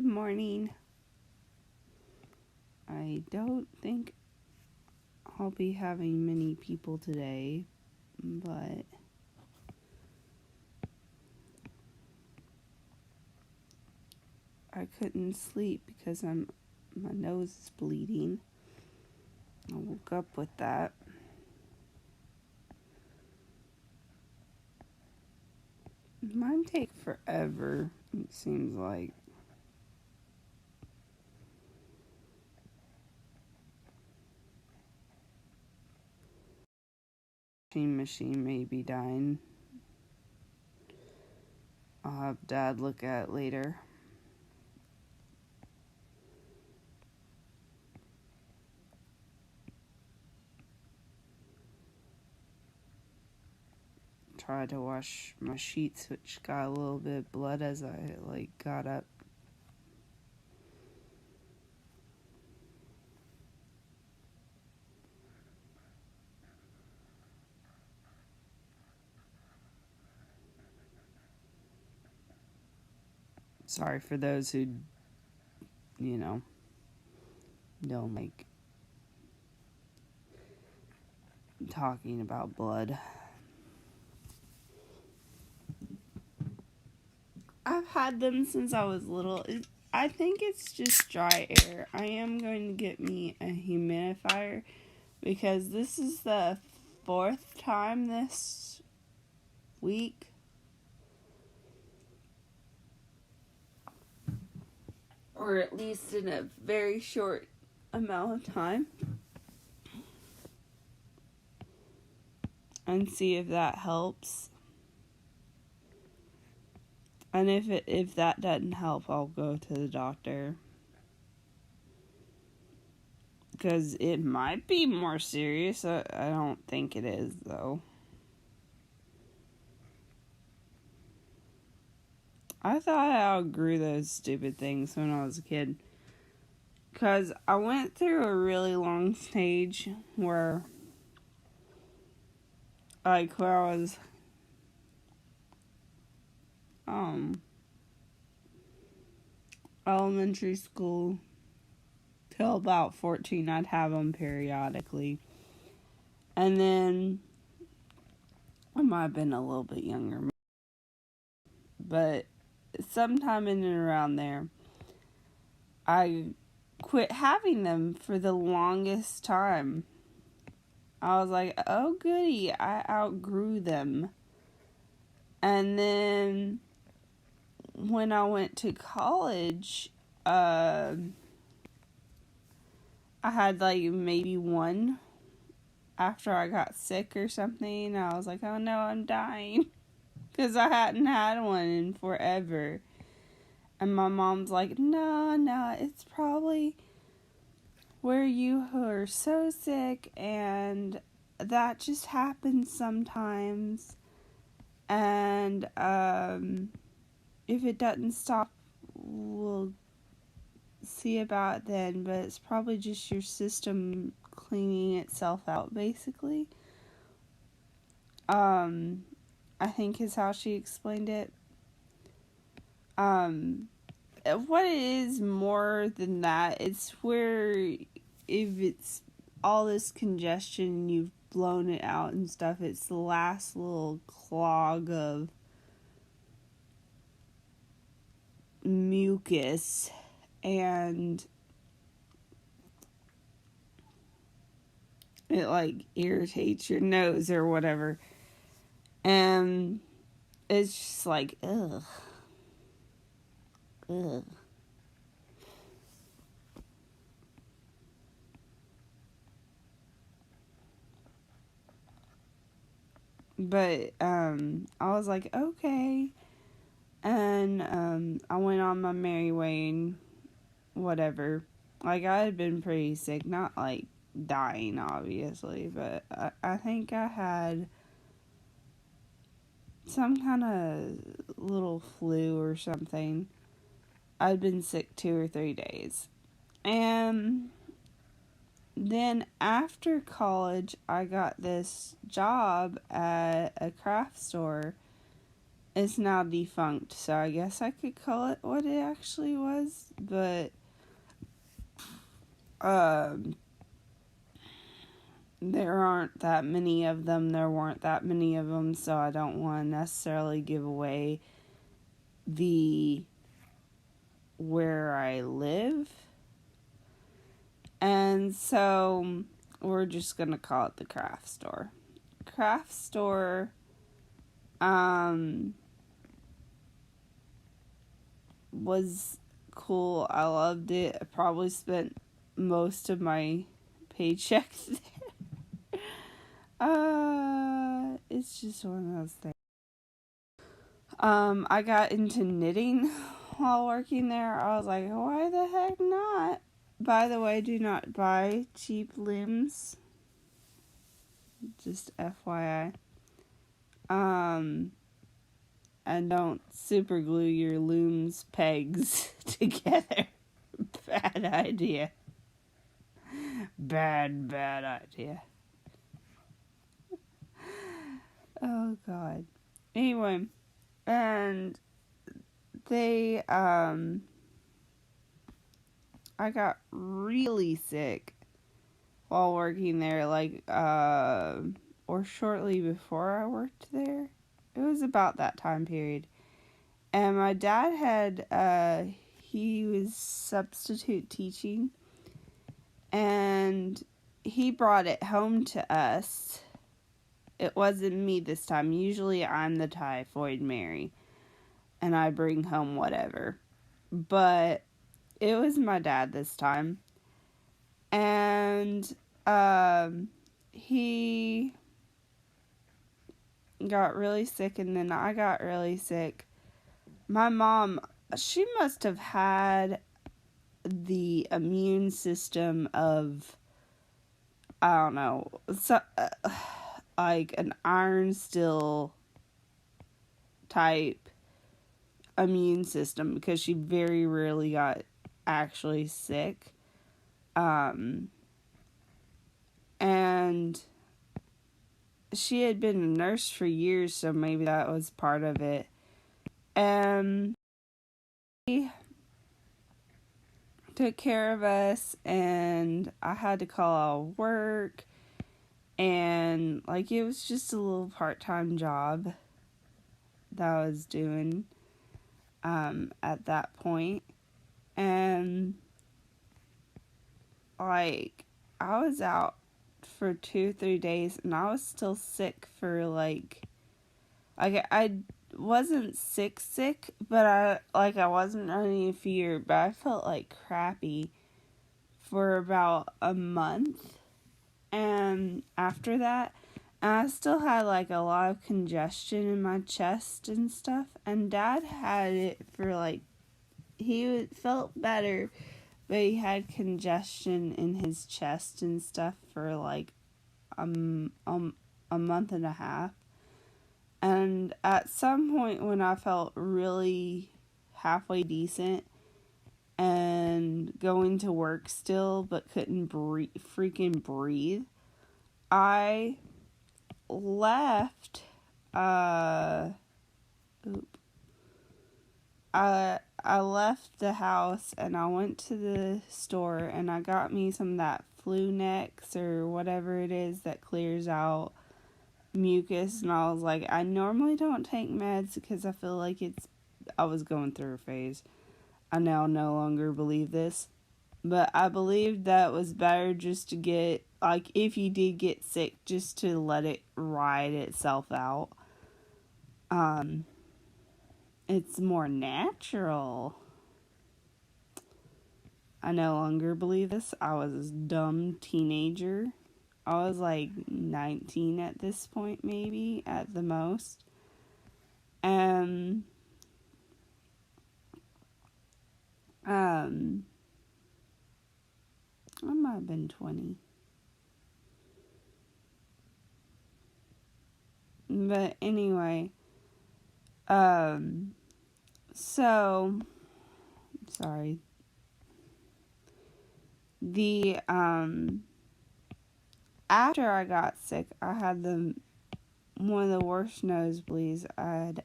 Good morning. I don't think I'll be having many people today, but I couldn't sleep because my nose is bleeding. I woke up with that. Mine take forever, it seems like. Machine may be dying. I'll have Dad look at it later. Tried to wash my sheets, which got a little bit of blood as I got up. Sorry for those who, don't like talking about blood. I've had them since I was little. I think it's just dry air. I am going to get me a humidifier because this is the 4th time this week. Or at least in a very short amount of time. And see if that helps. And if that doesn't help, I'll go to the doctor. Because it might be more serious. I don't think it is, though. I thought I outgrew those stupid things when I was a kid. Because I went through a really long stage where, where I was, elementary school till about 14, I'd have them periodically. And then, I might have been a little bit younger. But sometime in and around there, I quit having them for the longest time. I was like, oh goody, I outgrew them. And then when I went to college, I had maybe one after I got sick or something. I was like, oh no, I'm dying. Because I hadn't had one in forever. And my mom's like, no, it's probably where you are so sick and that just happens sometimes. And if it doesn't stop, we'll see about it then. But it's probably just your system cleaning itself out, basically. I think is how she explained it. What it is more than that, it's where if it's all this congestion and you've blown it out and stuff, it's the last little clog of mucus and it irritates your nose or whatever. And it's just ugh. But, I was like, okay. And, I went on my merry way and whatever. I had been pretty sick, not, dying, obviously, but I think I had some kind of little flu or something. I'd been sick 2 or 3 days. And then after college, I got this job at a craft store. It's now defunct, so I guess I could call it what it actually was, but there aren't that many of them. There weren't that many of them, so I don't want to necessarily give away where I live. And so we're just gonna call it the craft store. Craft store was cool. I loved it. I probably spent most of my paycheck there. It's just one of those things. I got into knitting while working there. I was like, why the heck not? By the way, do not buy cheap looms. Just FYI. And don't super glue your loom's pegs together. Bad idea. Bad idea. Oh, God. Anyway, and they, I got really sick while working there, like, or shortly before I worked there. It was about that time period. And my dad had, he was substitute teaching, and he brought it home to us. It wasn't me this time. Usually I'm the typhoid Mary, and I bring home whatever. But it was my dad this time. And he got really sick, and then I got really sick. My mom, she must have had the immune system of, I don't know, so, like an iron still type immune system, because she very rarely got actually sick. And she had been a nurse for years, so maybe that was part of it. And he took care of us, and I had to call out work, and like it was just a little part-time job that I was doing at that point. And like I was out for 2-3 days, and I was still sick for like I wasn't sick, but I wasn't running a fever, but I felt like crappy for about a month. And after that, I still had like a lot of congestion in my chest and stuff, and Dad had it for like, he felt better, but he had congestion in his chest and stuff for like a month and a half. And at some point when I felt really halfway decent and going to work still but couldn't freaking breathe, I left, I left the house, and I went to the store, and I got me some of that Flu-Nex or whatever it is that clears out mucus. And I was like, I normally don't take meds because I feel like I was going through a phase. I now no longer believe this, but I believed that was better just to get, like, if you did get sick, just to let it ride itself out. It's more natural. I no longer believe this. I was a dumb teenager. I was like 19 at this point, maybe, at the most. I might have been 20. But anyway, so, sorry. After I got sick, I had one of the worst nosebleeds I had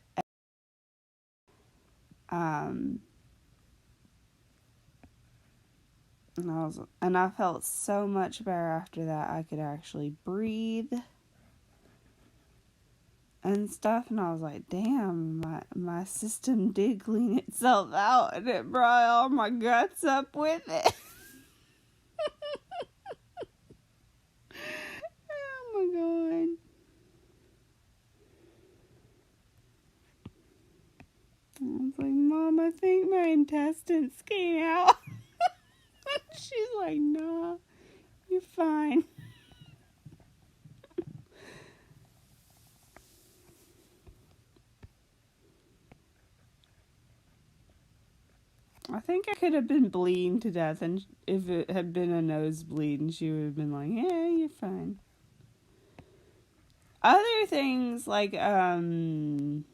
And I felt so much better after that. I could actually breathe and stuff, and I was like, damn, my system did clean itself out, and it brought all my guts up with it. Oh my god. I was like, Mom, I think my intestines came out. She's like, nah, you're fine. I think I could have been bleeding to death, and if it had been a nosebleed, and she would have been like, yeah, you're fine. Other things like, okay,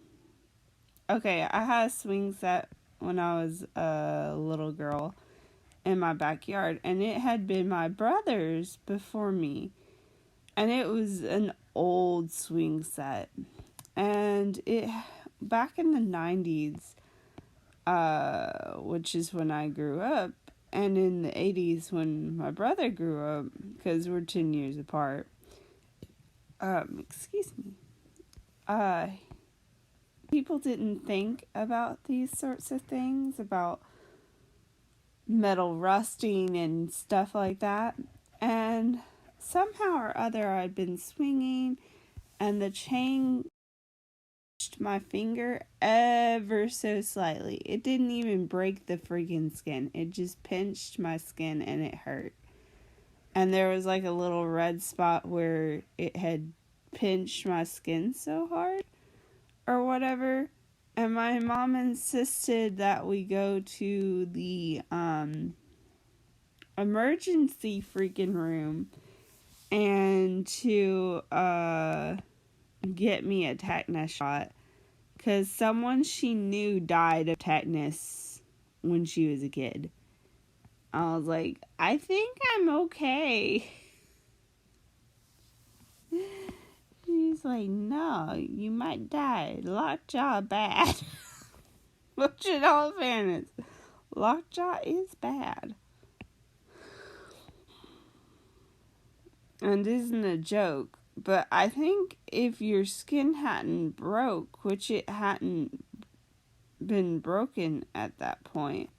I had a swing set when I was a little girl in my backyard, and it had been my brother's before me, and it was an old swing set, and it, back in the 90s, which is when I grew up, and in the 80s when my brother grew up, because we're 10 years apart, excuse me, people didn't think about these sorts of things, about metal rusting and stuff like that, and somehow or other I'd been swinging, and the chain touched my finger ever so slightly. It didn't even break the freaking skin. It just pinched my skin, and it hurt. And there was like a little red spot where it had pinched my skin so hard or whatever. And my mom insisted that we go to the emergency freaking room and to get me a tetanus shot, because someone she knew died of tetanus when she was a kid. I was like, I think I'm okay. She's like, no, you might die. Lockjaw bad. Which, in all fairness, lockjaw is bad. And isn't a joke. But I think if your skin hadn't broke, which it hadn't been broken at that point,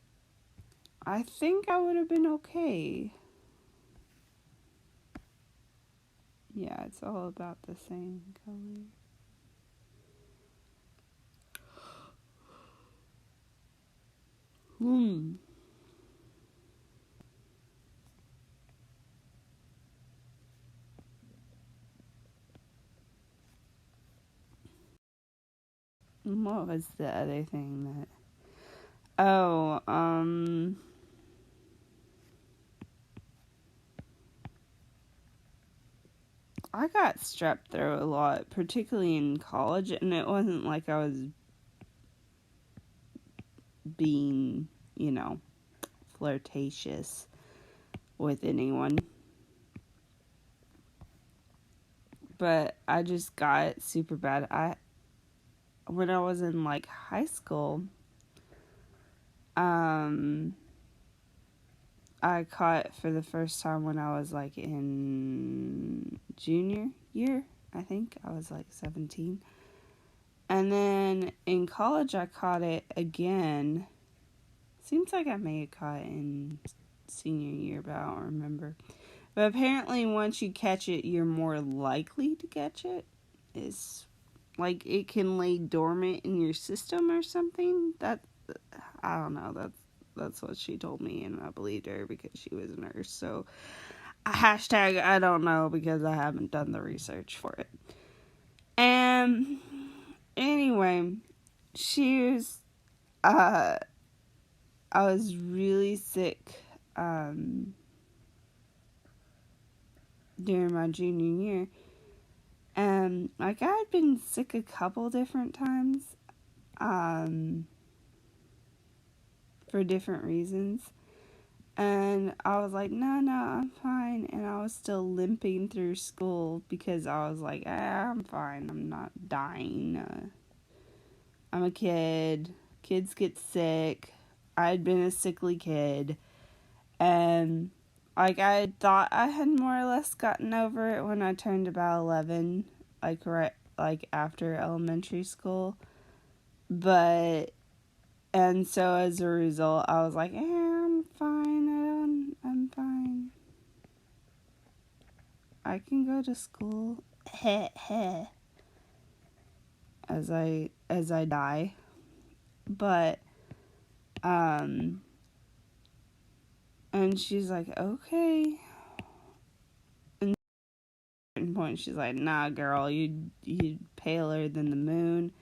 I think I would have been okay. Yeah, it's all about the same color. What was the other thing that... Oh, I got strep throat a lot, particularly in college, and it wasn't like I was being, flirtatious with anyone. But I just got it super bad. When I was in like high school, I caught it for the first time when I was like in junior year. I think I was like 17. And then in college I caught it again. Seems like I may have caught it in senior year, but I don't remember. But apparently once you catch it, you're more likely to catch it. It's like it can lay dormant in your system or something. I don't know. That's what she told me, and I believed her because she was a nurse. So hashtag I don't know, because I haven't done the research for it. And anyway, I was really sick during my junior year. And like I had been sick a couple different times for different reasons. And I was like, no, I'm fine. And I was still limping through school because I was like, I'm fine. I'm not dying. I'm a kid. kids get sick. I'd been a sickly kid. And, like, I thought I had more or less gotten over it when I turned about 11, like after elementary school. But, and so as a result, I was like, I'm fine. I'm fine. I can go to school. As I die. But, and she's like, okay. And at a certain point, she's like, nah, girl, you paler than the moon.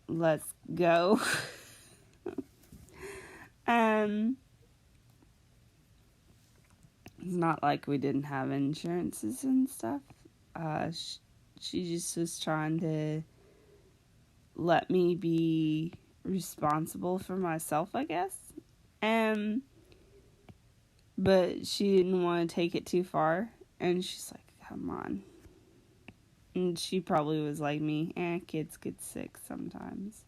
Let's go. It's not like we didn't have insurances and stuff. She just was trying to let me be responsible for myself, I guess. But she didn't want to take it too far. And she's like, come on. And she probably was like me. Kids get sick sometimes.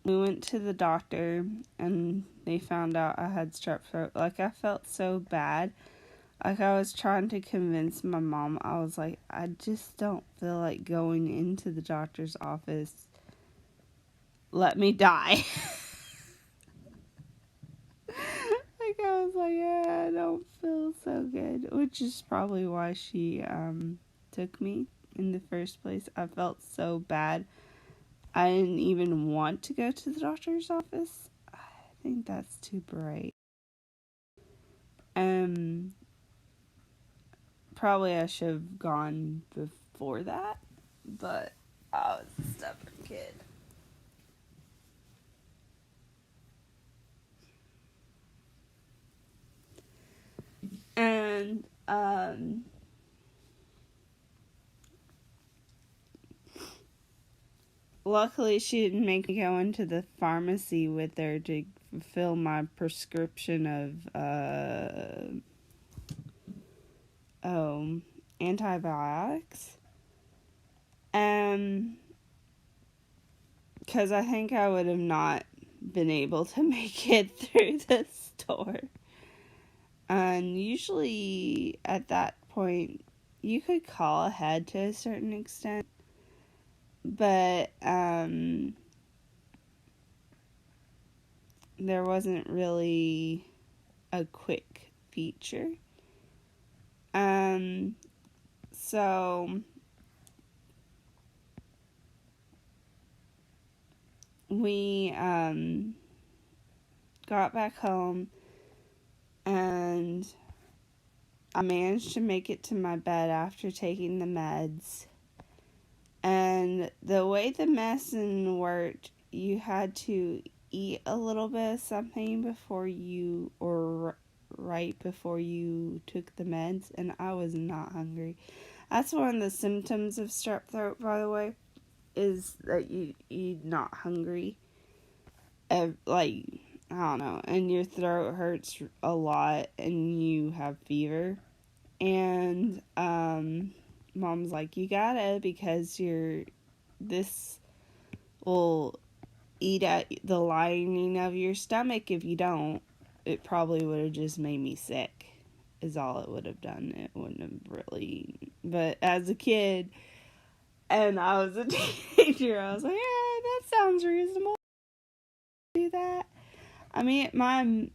We went to the doctor, and they found out I had strep throat. Like, I felt so bad. Like, I was trying to convince my mom. I was like, I just don't feel like going into the doctor's office. Let me die. Like, I was like, yeah, I don't feel so good. Which is probably why she took me in the first place. I felt so bad. I didn't even want to go to the doctor's office. I think that's too bright. Probably I should have gone before that, but I was a stubborn kid. And, luckily she didn't make me go into the pharmacy with her to fill my prescription of, antibiotics. Because I think I would have not been able to make it through the store. And usually at that point, you could call ahead to a certain extent. But there wasn't really a quick feature. So we got back home, and I managed to make it to my bed after taking the meds. And the way the medicine worked, you had to eat a little bit of something right before you took the meds, and I was not hungry. That's one of the symptoms of strep throat, by the way, is that you're not hungry. Like, I don't know, and your throat hurts a lot, and you have fever. And Mom's like, you gotta, because this will eat at the lining of your stomach. If you don't, it probably would have just made me sick, is all it would have done. It wouldn't have really, but as a kid, and I was a teenager, I was like, yeah, that sounds reasonable. Do that. I mean, it might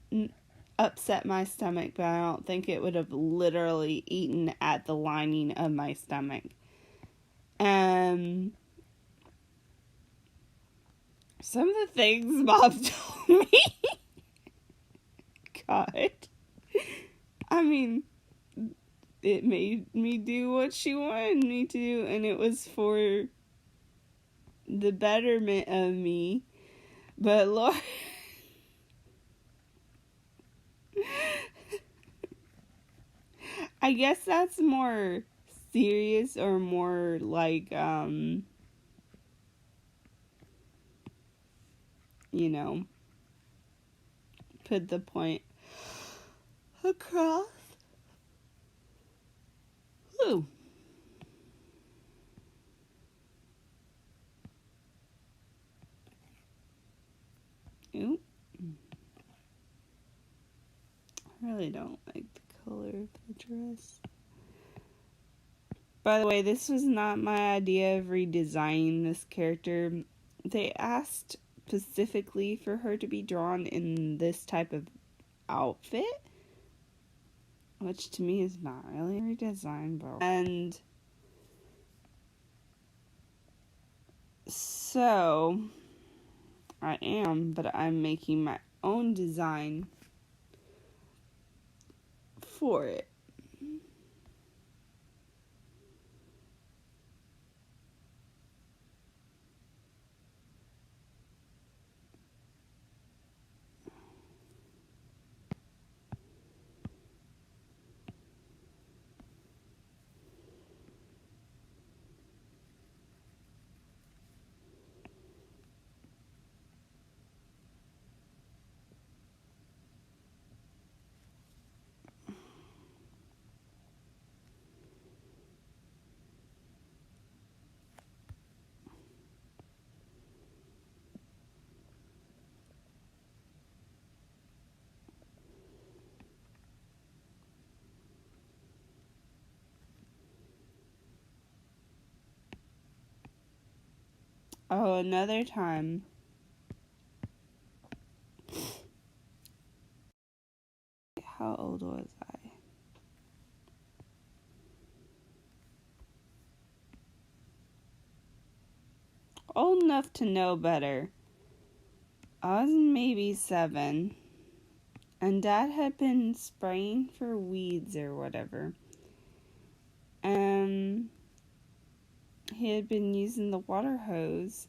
upset my stomach, but I don't think it would have literally eaten at the lining of my stomach. Some of the things Bob told me, God, I mean, it made me do what she wanted me to do, and it was for the betterment of me. But Lord, I guess that's more serious, or more like, put the point across. blue. Ooh. I really don't like the color of the dress. By the way, this was not my idea of redesigning this character. They asked specifically for her to be drawn in this type of outfit, which to me is not really redesignable. And so but I'm making my own design for it. Oh, another time. How old was I? Old enough to know better. I was maybe 7. And Dad had been spraying for weeds or whatever. And he had been using the water hose.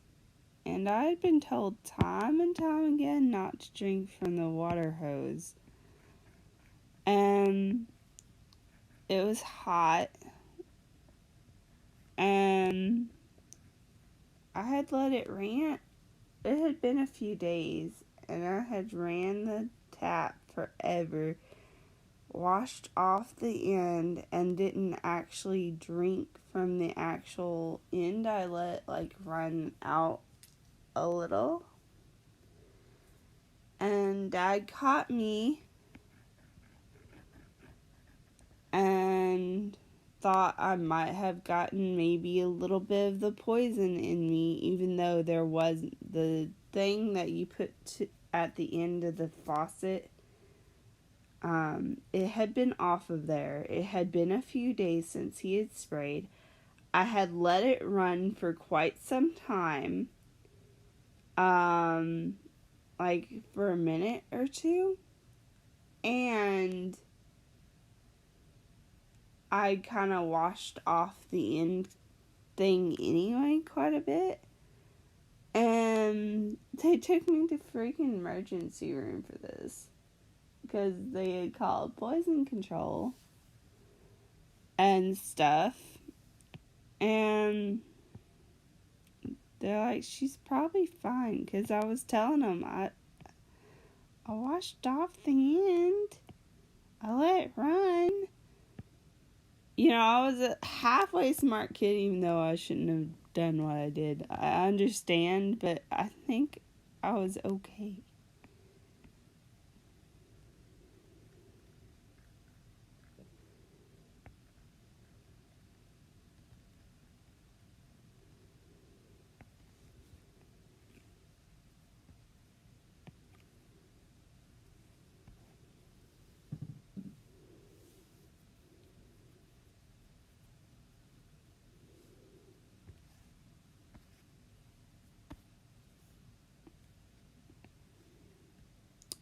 And I had been told time and time again not to drink from the water hose. And it was hot. And I had let it ran. It had been a few days. And I had ran the tap forever. Washed off the end and didn't actually drink from the actual end. I let run out a little. And Dad caught me and thought I might have gotten maybe a little bit of the poison in me, even though there was the thing that you put at the end of the faucet. It had been off of there. It had been a few days since he had sprayed. I had let it run for quite some time. For a minute or two. And I kind of washed off the end thing anyway quite a bit. And they took me to freaking emergency room for this. Because they had called poison control and stuff. And they're like, she's probably fine. Because I was telling them, I washed off the end. I let it run. You know, I was a halfway smart kid, even though I shouldn't have done what I did. I understand, but I think I was okay.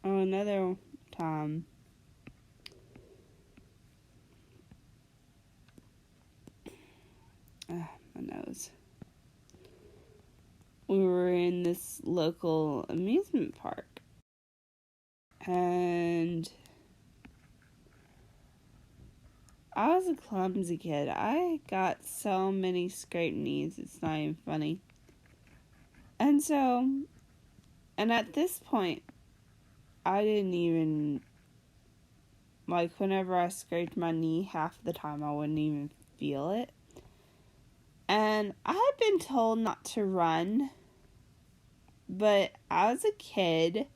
Oh, another time. My nose. We were in this local amusement park. And I was a clumsy kid. I got so many scraped knees, it's not even funny. And at this point, I didn't even, whenever I scraped my knee, half the time I wouldn't even feel it. And I had been told not to run, but I was a kid,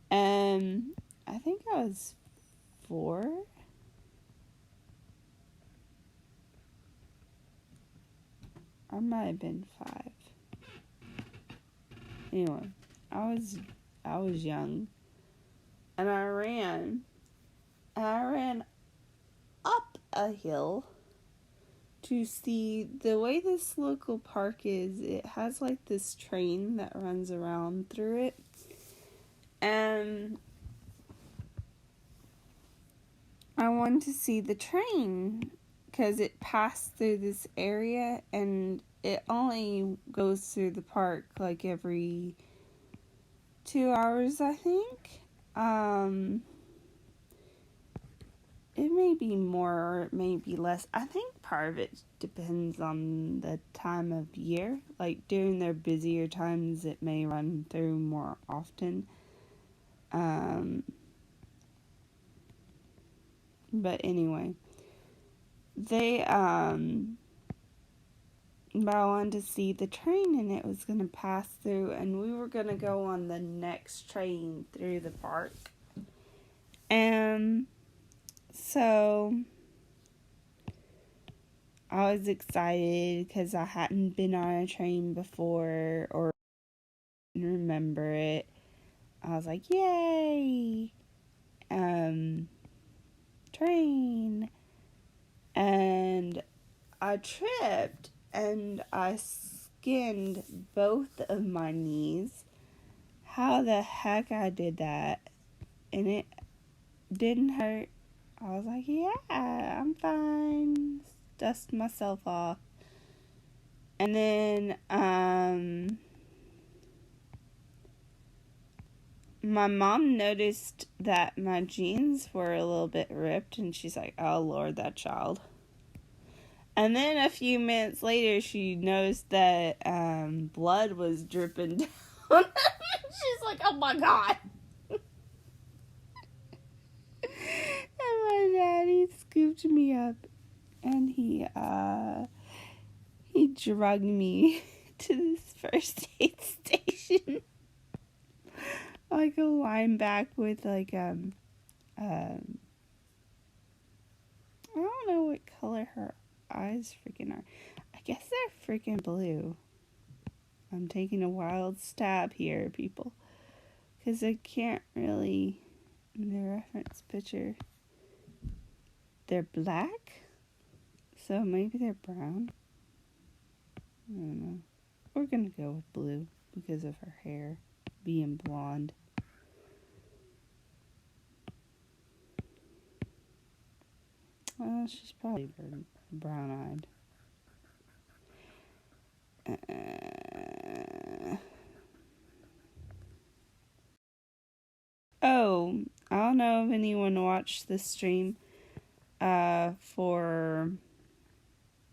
and I think I was 4. I might have been 5. Anyway, I was young, and I ran up a hill to see. The way this local park is, it has like this train that runs around through it, and I wanted to see the train because it passed through this area, and it only goes through the park like every 2 hours, I think. It may be more or it may be less. I think part of it depends on the time of year. Like during their busier times, it may run through more often. But anyway, but I wanted to see the train, and it was going to pass through, and we were going to go on the next train through the park. And so I was excited because I hadn't been on a train before or didn't remember it. I was like, yay! Train. And I tripped and I skinned both of my knees. How the heck I did that? And it didn't hurt. I was like, yeah, I'm fine. Dust myself off. And then, my mom noticed that my jeans were a little bit ripped, and she's like, oh, Lord, that child. And then a few minutes later, she noticed that blood was dripping down. She's like, oh, my God. And my daddy scooped me up, and he drugged me to this first aid station. Like a line back with like I don't know what color her eyes freaking are. I guess they're freaking blue. I'm taking a wild stab here, people, because I can't really, in the reference picture, they're black, so maybe they're brown. I don't know. We're gonna go with blue because of her hair being blonde. She's probably brown-eyed. Oh, I don't know if anyone watched this stream for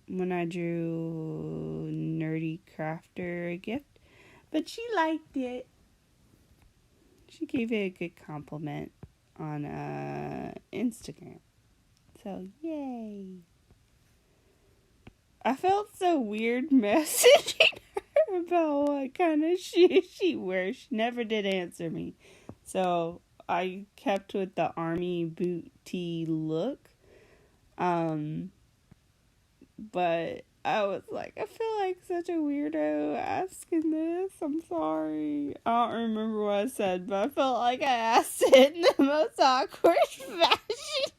when I drew Nerdycrafter a gift, but she liked it. She gave it a good compliment on Instagram. So, yay. I felt so weird messaging her about what kind of shoes she wears. She never did answer me. So, I kept with the army booty look. But I was like, I feel like such a weirdo asking this. I'm sorry. I don't remember what I said, but I felt like I asked it in the most awkward fashion.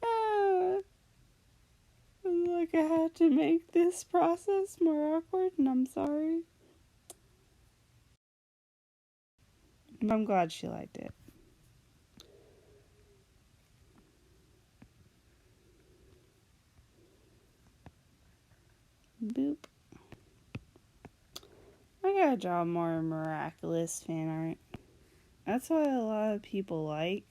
I was like, I had to make this process more awkward, and I'm sorry. But I'm glad she liked it. Boop. I gotta draw more miraculous fan art. That's what a lot of people like.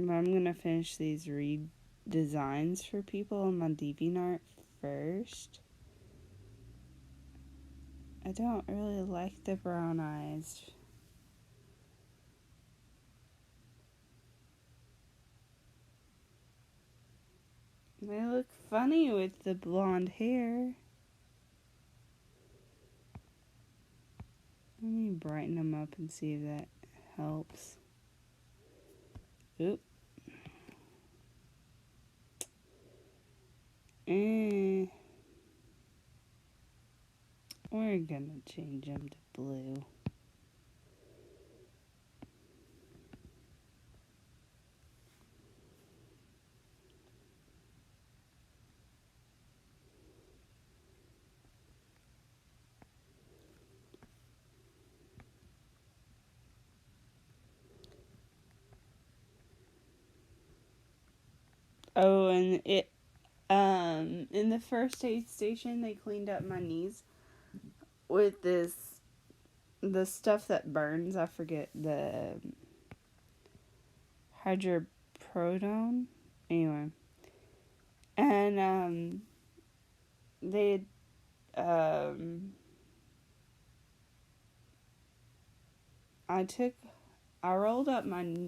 I'm gonna finish these redesigns for people on my DeviantArt first. I don't really like the brown eyes. funny with the blonde hair. Let me brighten them up and see if that helps. Oop. We're gonna change them to blue. Oh, and in the first aid station, they cleaned up my knees with the stuff that burns. I forget the hydroprodone. Anyway, and they I rolled up my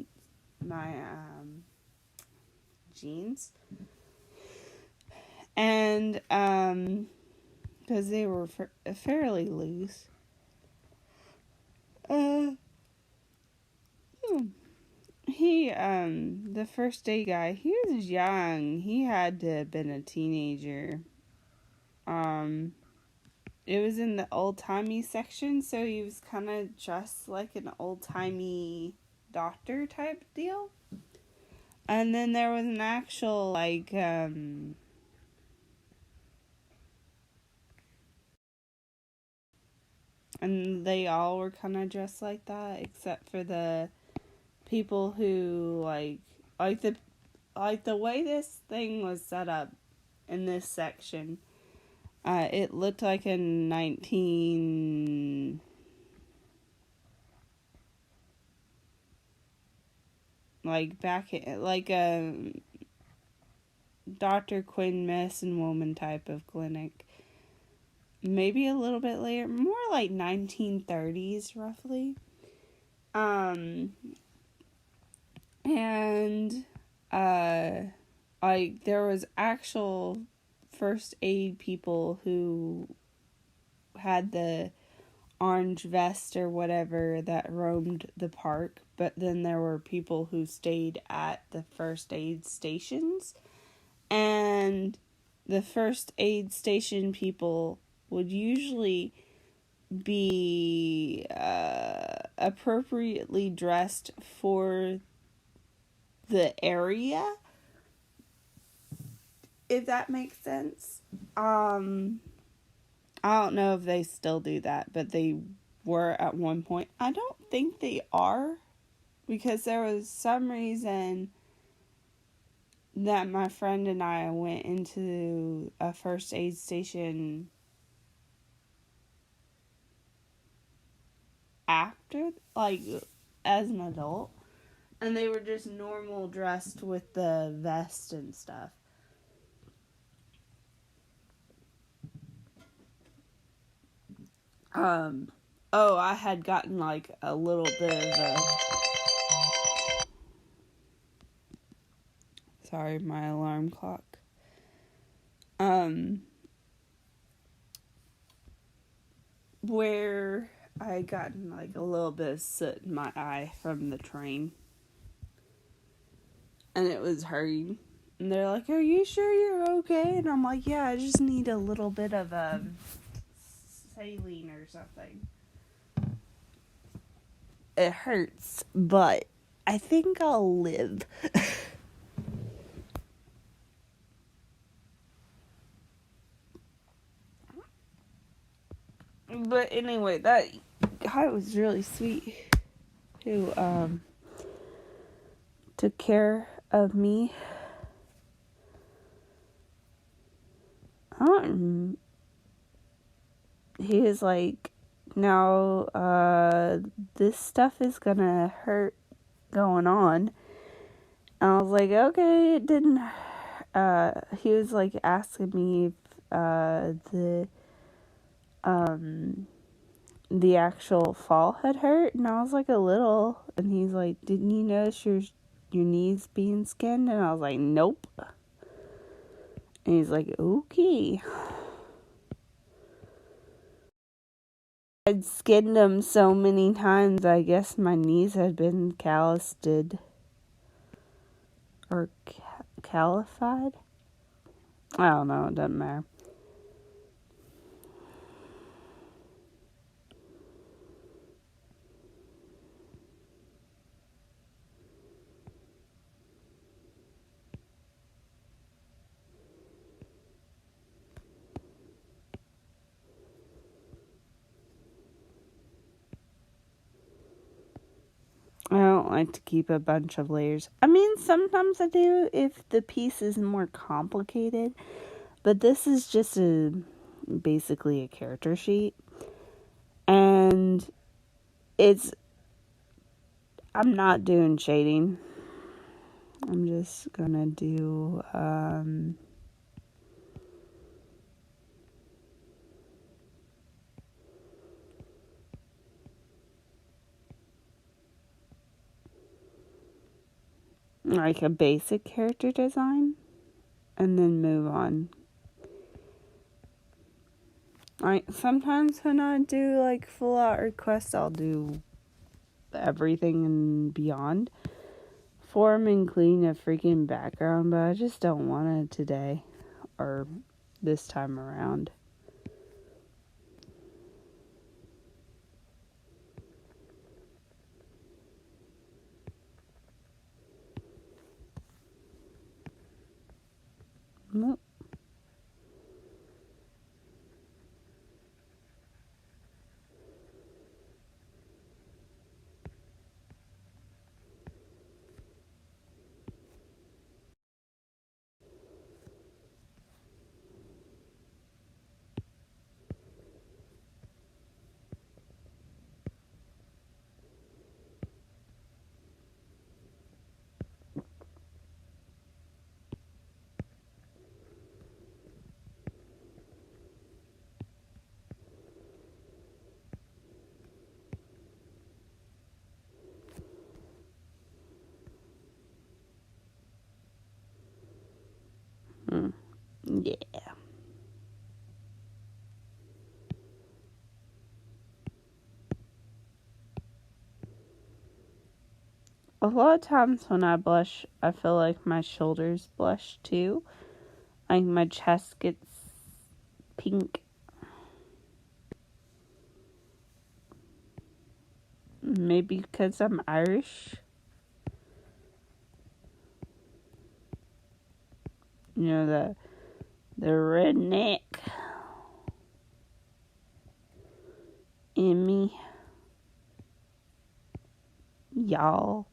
jeans, and because they were fairly loose. The first day guy, he was young. He had to have been a teenager. It was in the old-timey section, so he was kind of dressed like an old-timey doctor type deal. And then there was an actual, like, and they all were kind of dressed like that, except for the people who, like the way this thing was set up in this section, it looked like a 19... like back in, like a Dr. Quinn Medicine Woman type of clinic. Maybe a little bit later, more like 1930s roughly. And like there was actual first aid people who had the orange vest or whatever that roamed the park, but then there were people who stayed at the first aid stations, and the first aid station people would usually be appropriately dressed for the area, if that makes sense. I don't know if they still do that, but they were at one point. I don't think they are, because there was some reason that my friend and I went into a first aid station after, like, as an adult, and they were just normal dressed with the vest and stuff. I had gotten like a little bit of a... Sorry, my alarm clock. Where I had gotten like a little bit of soot in my eye from the train. And it was hurting. And they're like, "Are you sure you're okay?" And I'm like, "Yeah, I just need a little bit of saline or something. It hurts, but I think I'll live." But anyway, that guy was really sweet, who took care of me. He was like, "Now, this stuff is gonna hurt going on." And I was like, "Okay, it didn't." He was like asking me if the actual fall had hurt, and I was like, "A little." And he's like, "Didn't you notice your knees being skinned?" And I was like, "Nope." And he's like, okay. I'd skinned him so many times, I guess my knees had been calloused. Or calcified? I don't know, it doesn't matter. I don't like to keep a bunch of layers. I mean, sometimes I do if the piece is more complicated. But this is just basically a character sheet. And I'm not doing shading. I'm just gonna do, like a basic character design and then move on. Like sometimes when I do like full out requests, I'll do everything and beyond, form including a freaking background, but I just don't want it today or this time around. Nope. Yeah. A lot of times when I blush, I feel like my shoulders blush too. Like my chest gets pink. Maybe because I'm Irish. You know, the redneck in me. Y'all.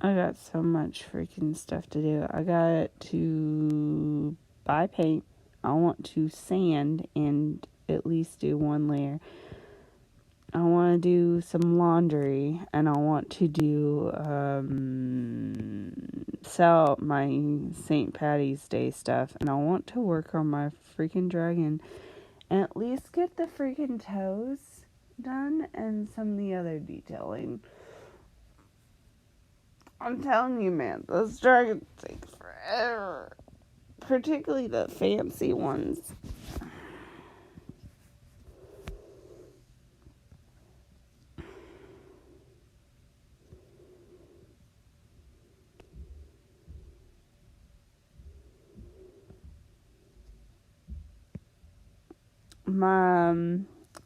I got so much freaking stuff to do. I got to buy paint. I want to sand and at least do one layer. I want to do some laundry, and I want to do, sell my St. Patty's Day stuff, and I want to work on my freaking dragon, and at least get the freaking toes done, and some of the other detailing. I'm telling you, man, those dragons take forever. Particularly the fancy ones.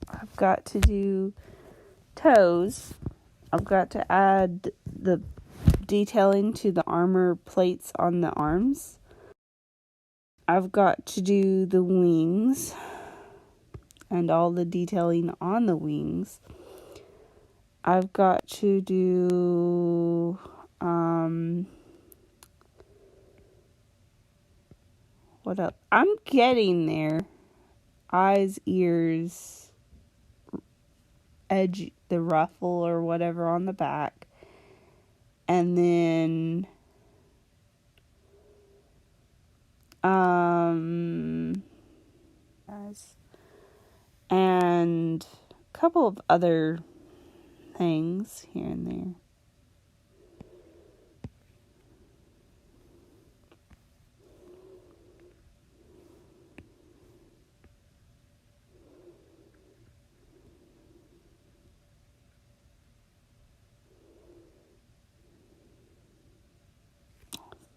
I've got to do toes. I've got to add the detailing to the armor plates on the arms. I've got to do the wings and all the detailing on the wings. I've got to do what else? I'm getting there. Eyes, ears, edge, the ruffle or whatever on the back. And then And a couple of other things here and there.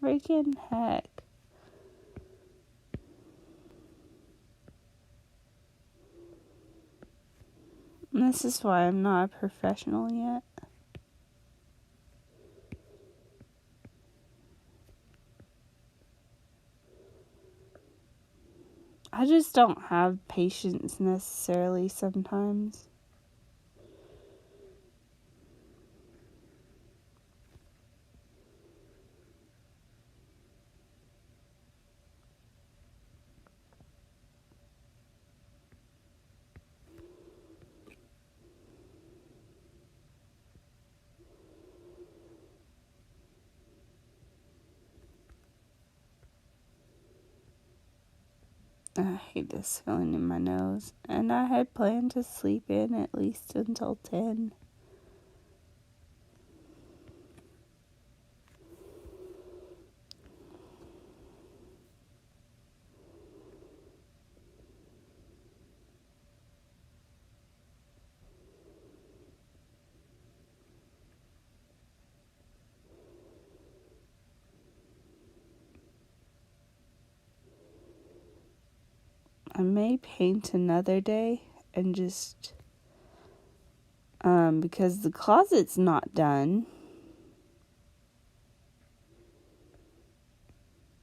Freaking heck. And this is why I'm not a professional yet. I just don't have patience necessarily sometimes. I hate this feeling in my nose. And I had planned to sleep in at least until 10. I may paint another day and just, because the closet's not done.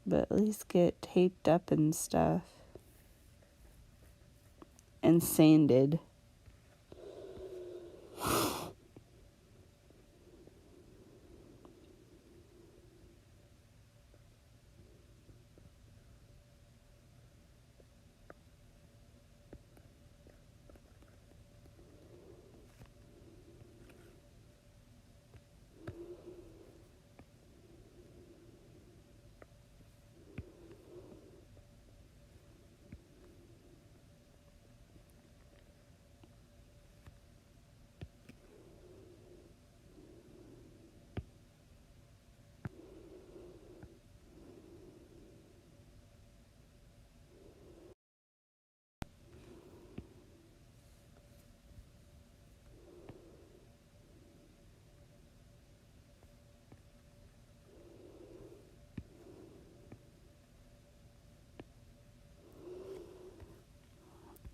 But at least get taped up and stuff. And sanded.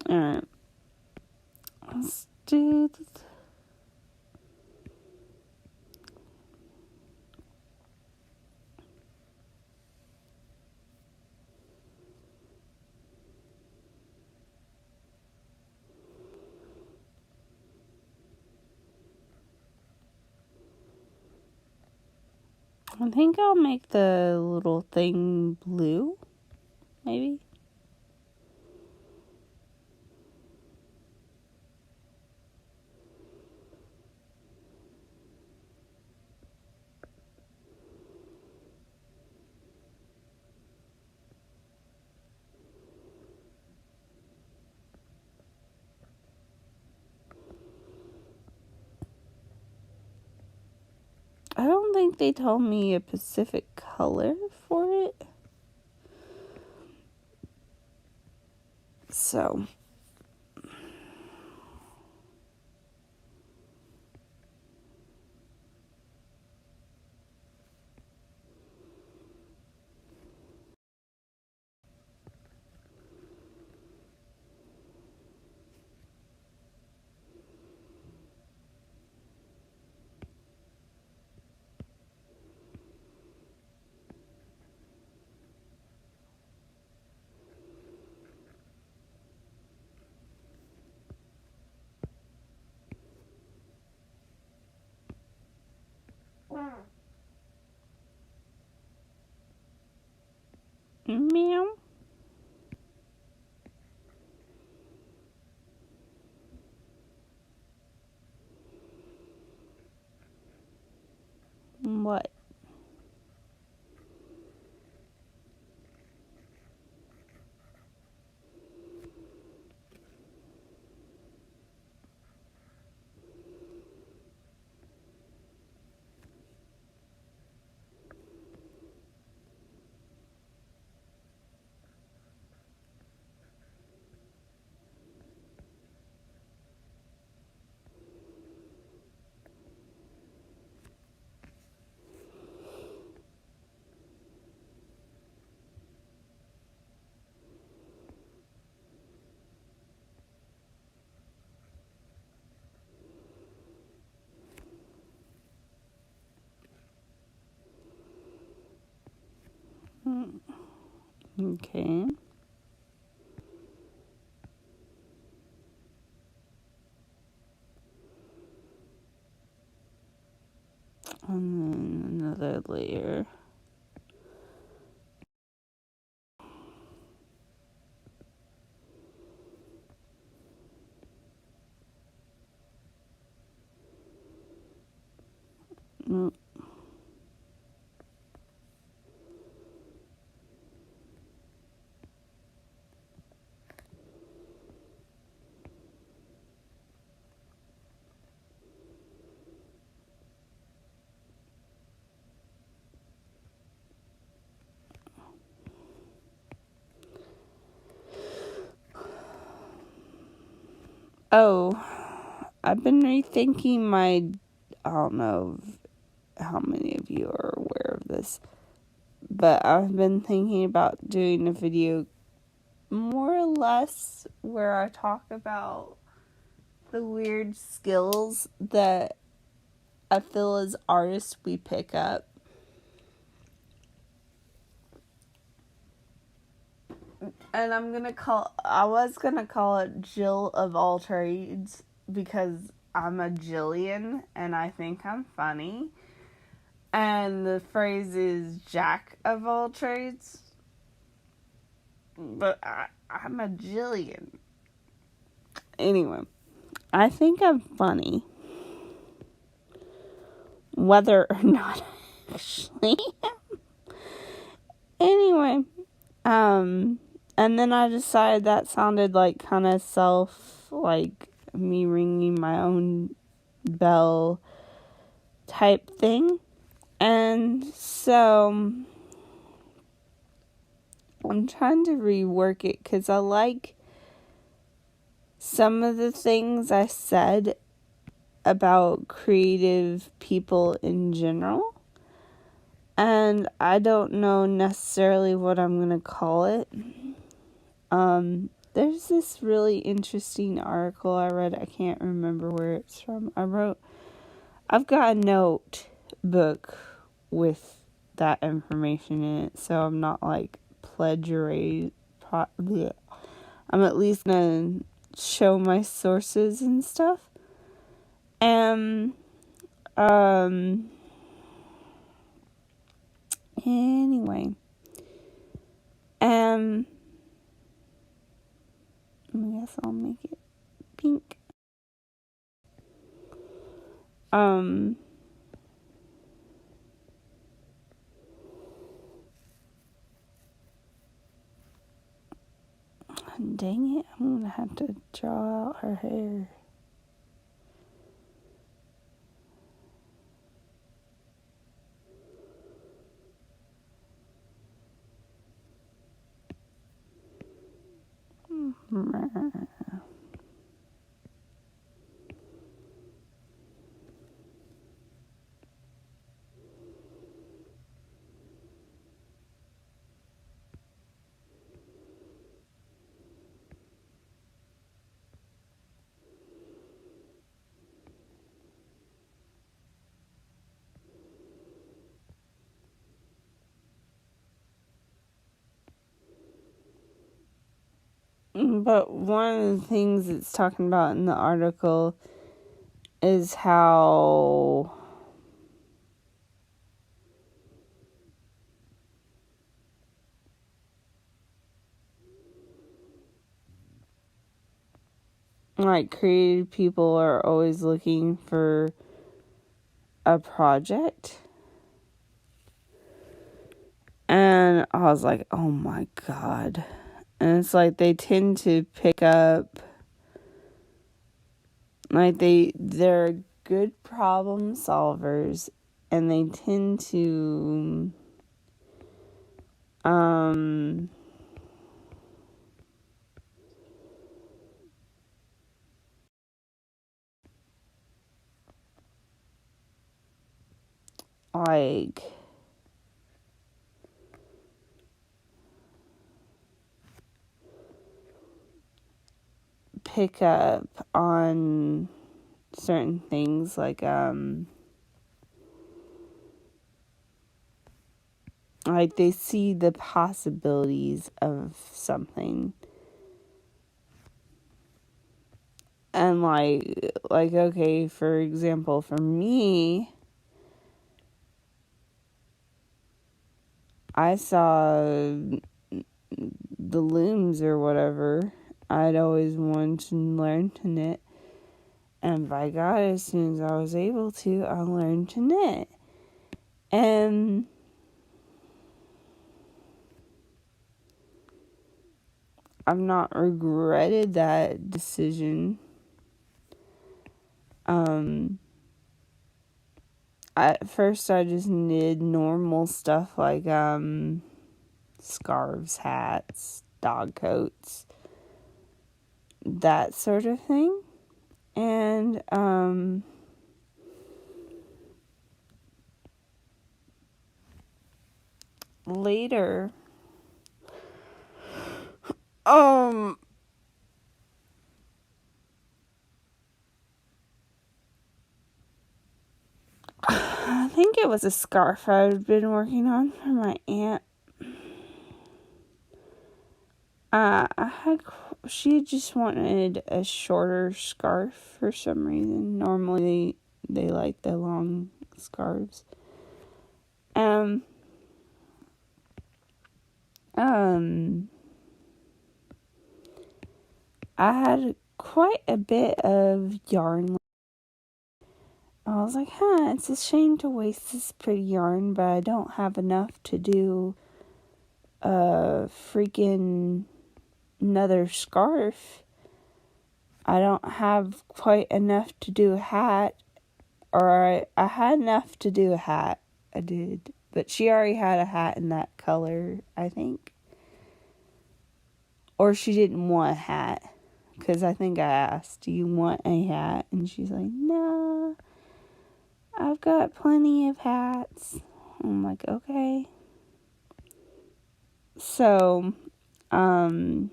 Alright. Let's do this. I think I'll make the little thing blue, maybe. I don't think they told me a specific color for it. So. Meow. What? Okay. And then another layer. Nope. Oh, I've been rethinking my, I don't know how many of you are aware of this, but I've been thinking about doing a video more or less where I talk about the weird skills that I feel as artists we pick up. And I was gonna call it Jill of all trades because I'm a Jillian and I think I'm funny. And the phrase is Jack of all trades. But I'm a Jillian. Anyway, I think I'm funny. Whether or not I actually am. Anyway, and then I decided that sounded like kind of like me ringing my own bell type thing. And so I'm trying to rework it because I like some of the things I said about creative people in general. And I don't know necessarily what I'm going to call it. There's this really interesting article I read. I can't remember where it's from. I've got a notebook with that information in it, so I'm not like plagiarizing. I'm at least going to show my sources and stuff. And, anyway. I guess I'll make it pink. Dang it, I'm gonna have to draw out her hair. But one of the things it's talking about in the article is how like creative people are always looking for a project. And I was like, oh my God. And it's like they tend to pick up, like they're good problem solvers, and they tend to like pick up on certain things, like like, they see the possibilities of something. And, like, okay, for example, for me, I saw the looms or whatever. I'd always wanted to learn to knit. And by God, as soon as I was able to, I learned to knit. And I've not regretted that decision. At first I just knit normal stuff like scarves, hats, dog coats, that sort of thing. And later I think it was a scarf I'd been working on for my aunt. She just wanted a shorter scarf for some reason. Normally they like the long scarves. I had quite a bit of yarn. I was like, it's a shame to waste this pretty yarn, but I don't have enough to do a freaking another scarf. I don't have quite enough to do a hat, or I had enough to do a hat. I did, but she already had a hat in that color, I think. Or she didn't want a hat, because I think I asked, do you want a hat? And she's like, no, I've got plenty of hats. I'm like, okay. So, I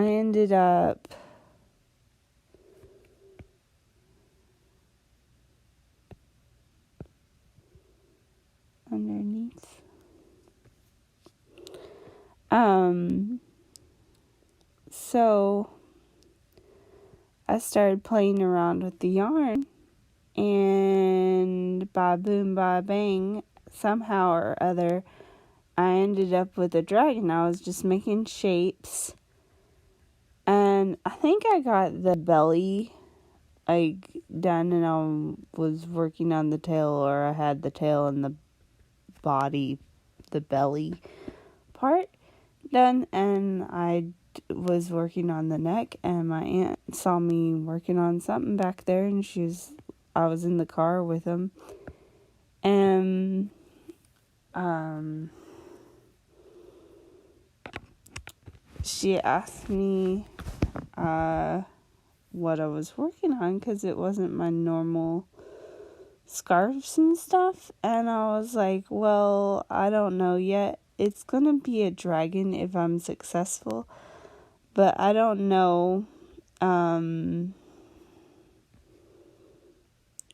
ended up underneath. So I started playing around with the yarn, and ba boom, ba bang, somehow or other, I ended up with a dragon. I was just making shapes, and I think I got the belly done, and I was working on the tail, or I had the tail and the body, the belly part done, and I was working on the neck, and my aunt saw me working on something back there, and I was in the car with them, and she asked me what I was working on, because it wasn't my normal scarves and stuff, and I was like, well, I don't know yet. It's gonna be a dragon if I'm successful, but I don't know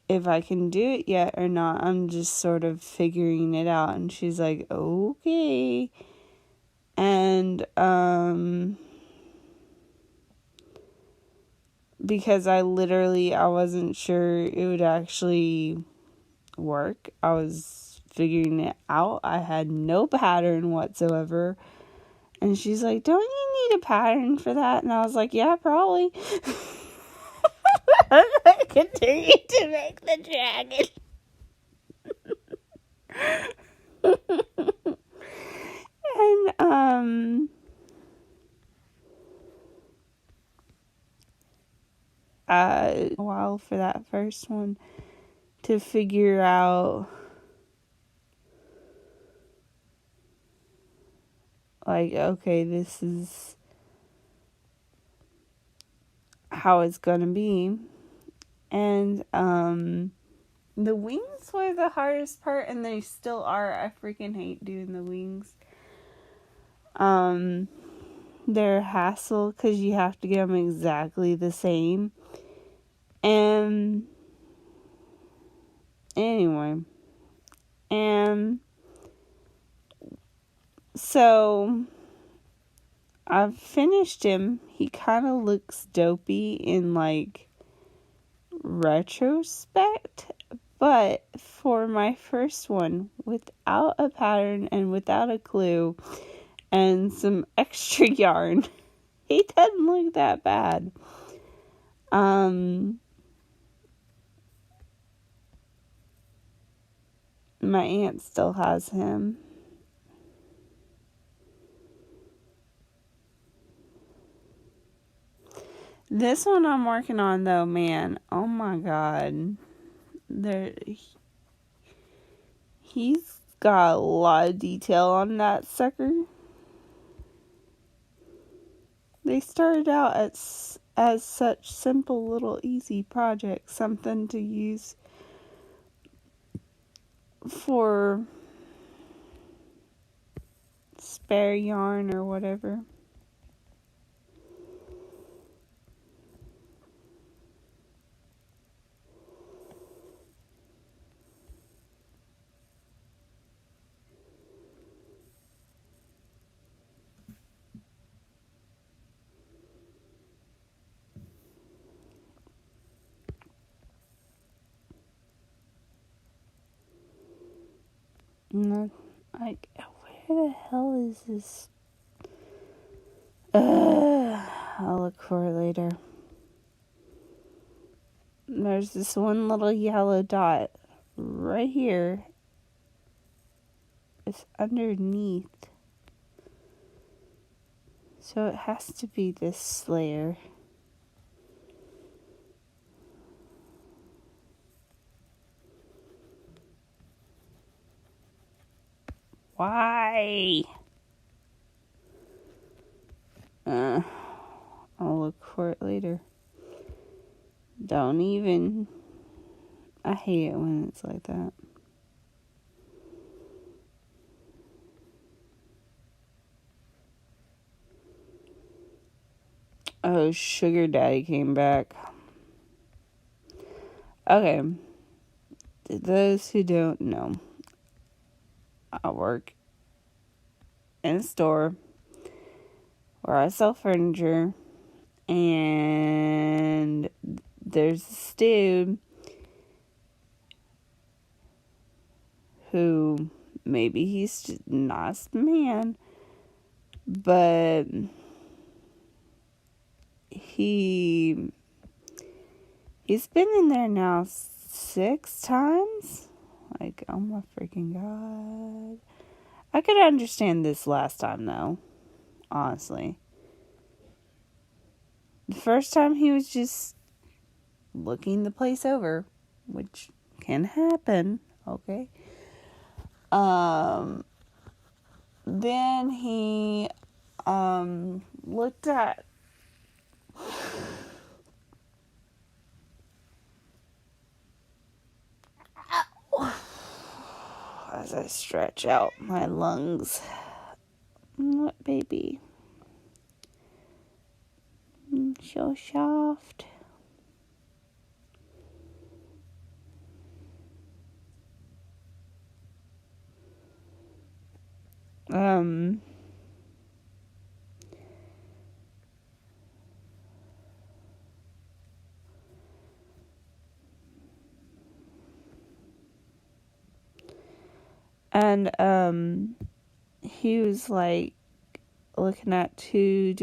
if I can do it yet or not. I'm just sort of figuring it out. And she's like, okay. And because I wasn't sure it would actually work. I was figuring it out. I had no pattern whatsoever. And she's like, don't you need a pattern for that? And I was like, yeah, probably. I continued to make the dragon. And a while for that first one to figure out like, okay, this is how it's gonna be. And the wings were the hardest part, and they still are. I freaking hate doing the wings. they're a hassle because you have to get them exactly the same. And anyway, and so I've finished him. He kind of looks dopey in like retrospect, but for my first one, without a pattern and without a clue and some extra yarn, he doesn't look that bad. My aunt still has him. This one I'm working on though, man, oh my god. He's got a lot of detail on that sucker. They started out as such simple little easy projects, something to use for spare yarn or whatever. Like, where the hell is this? I'll look for it later. There's this one little yellow dot right here. It's underneath. So it has to be this layer. Why? I'll look for it later. Don't even. I hate it when it's like that. Oh, Sugar Daddy came back. Okay. To those who don't know, I work in a store where I sell furniture, and there's this dude who maybe he's just a nice man, but he's been in there now 6 times. Like, oh my freaking god. I could understand this last time though, honestly. The first time he was just looking the place over, which can happen, okay? Then he looked at as I stretch out my lungs. What, baby? So soft. And he was like looking at 2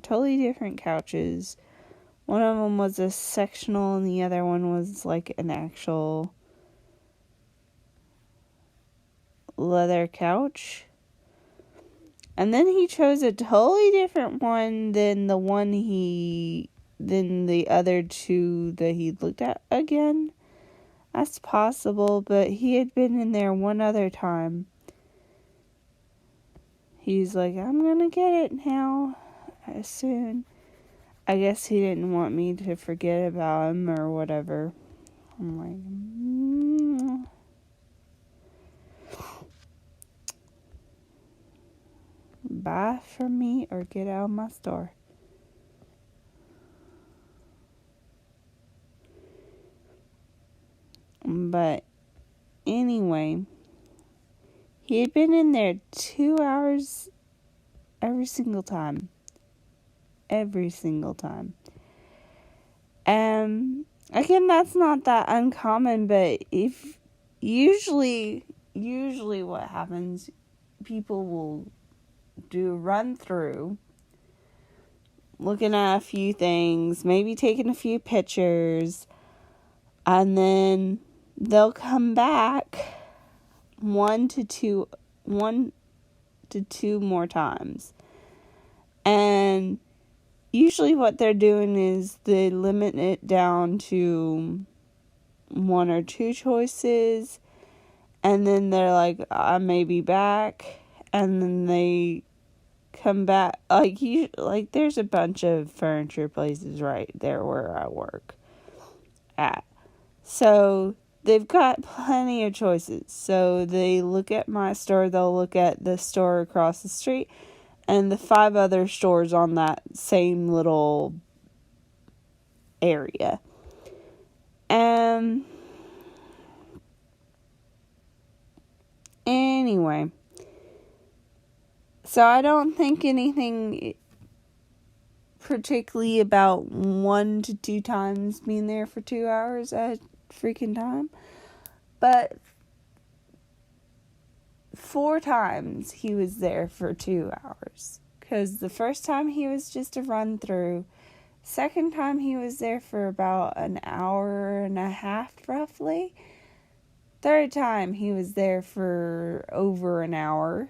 totally different couches. One of them was a sectional and the other one was like an actual leather couch. And then he chose a totally different one than the other 2 that he looked at again. That's possible, but he had been in there one other time. He's like, I'm gonna get it now, soon. I guess he didn't want me to forget about him or whatever. I'm like, buy from me or get out of my store. But anyway, he had been in there 2 hours every single time. Every single time. Again, that's not that uncommon, but if usually what happens, people will do a run through, looking at a few things, maybe taking a few pictures, and then they'll come back one to two more times. And usually what they're doing is they limit it down to 1 or 2 choices, and then they're like, I may be back, and then they come back. Like there's a bunch of furniture places right there where I work at. So they've got plenty of choices. So they look at my store, they'll look at the store across the street, and the 5 other stores on that same little area. Anyway, so I don't think anything particularly about 1 to 2 times being there for 2 hours at a freaking time. But 4 times he was there for 2 hours. Because the first time he was just a run through. Second time he was there for about an hour and a half roughly. Third time he was there for over an hour.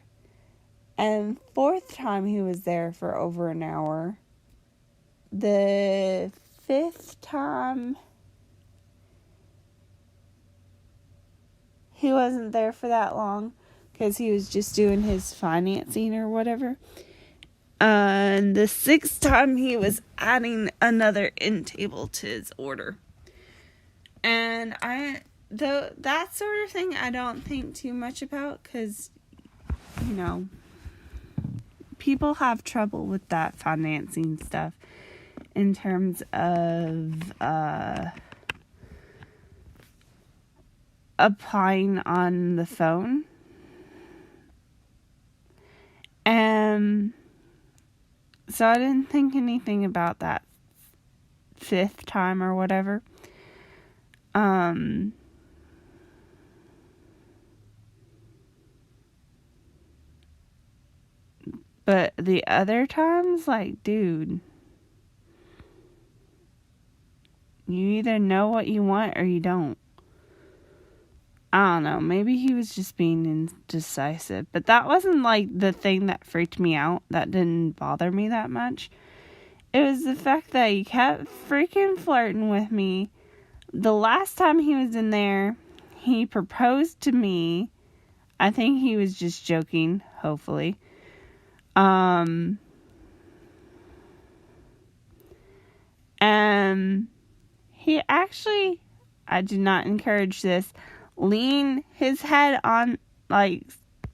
And fourth time he was there for over an hour. The 5th time he wasn't there for that long because he was just doing his financing or whatever. And the 6th time he was adding another end table to his order. And that sort of thing I don't think too much about because, people have trouble with that financing stuff in terms of applying on the phone. So I didn't think anything about that 5th time or whatever. But the other times, like, dude, you either know what you want or you don't. I don't know. Maybe he was just being indecisive. But that wasn't, like, the thing that freaked me out. That didn't bother me that much. It was the fact that he kept freaking flirting with me. The last time he was in there, he proposed to me. I think he was just joking, hopefully. And he actually, I do not encourage this, lean his head on, like,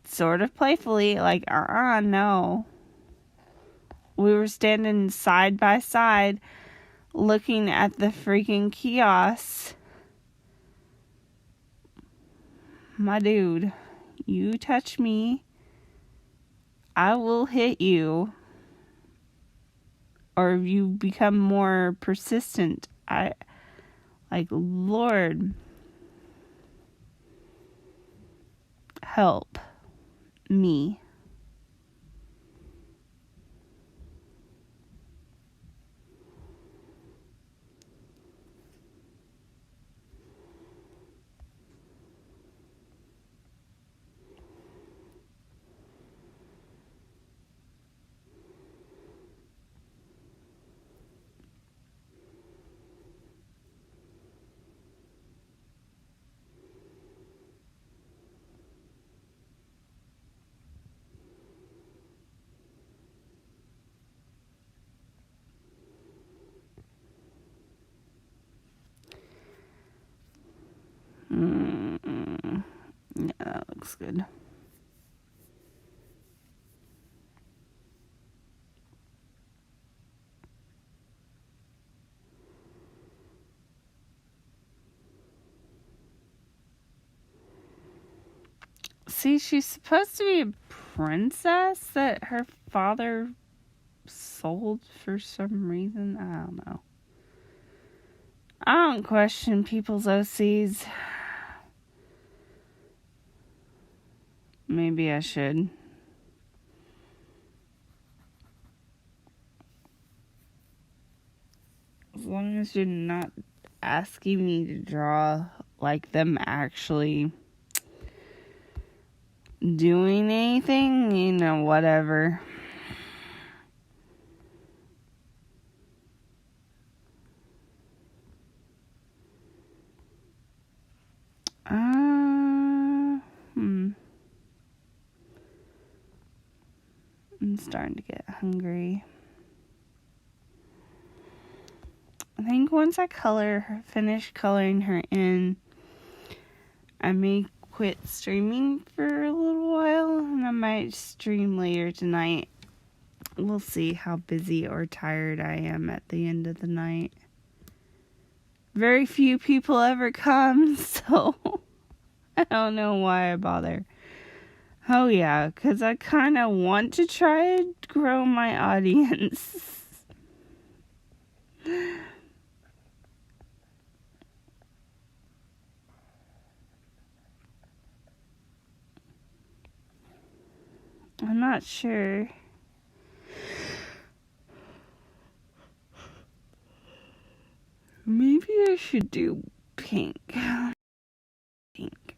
sort of playfully, like, no. We were standing side by side, looking at the freaking kiosk. My dude, you touch me, I will hit you. Or if you become more persistent, Lord, help me. Yeah, that looks good. See, she's supposed to be a princess that her father sold for some reason. I don't know. I don't question people's OCs. Maybe I should. As long as you're not asking me to draw like them actually doing anything, you know, whatever. I'm starting to get hungry. I think once I finish coloring her in, I may quit streaming for a little while, and I might stream later tonight. We'll see how busy or tired I am at the end of the night. Very few people ever come, so I don't know why I bother. Oh yeah, because I kind of want to try and grow my audience. I'm not sure. Maybe I should do pink. Pink.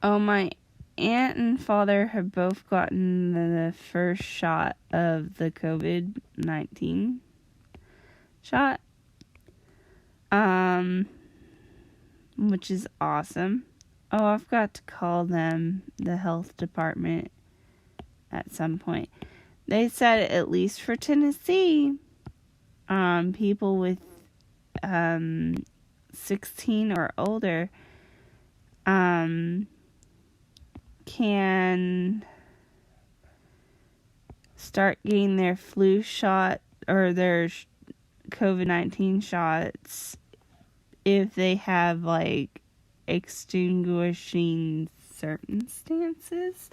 Oh, my aunt and father have both gotten the first shot of the COVID-19 shot. Which is awesome. Oh, I've got to call them, the health department, at some point. They said at least for Tennessee, people with 16 or older can start getting their flu shot or their COVID-19 shots if they have, like, extinguishing circumstances.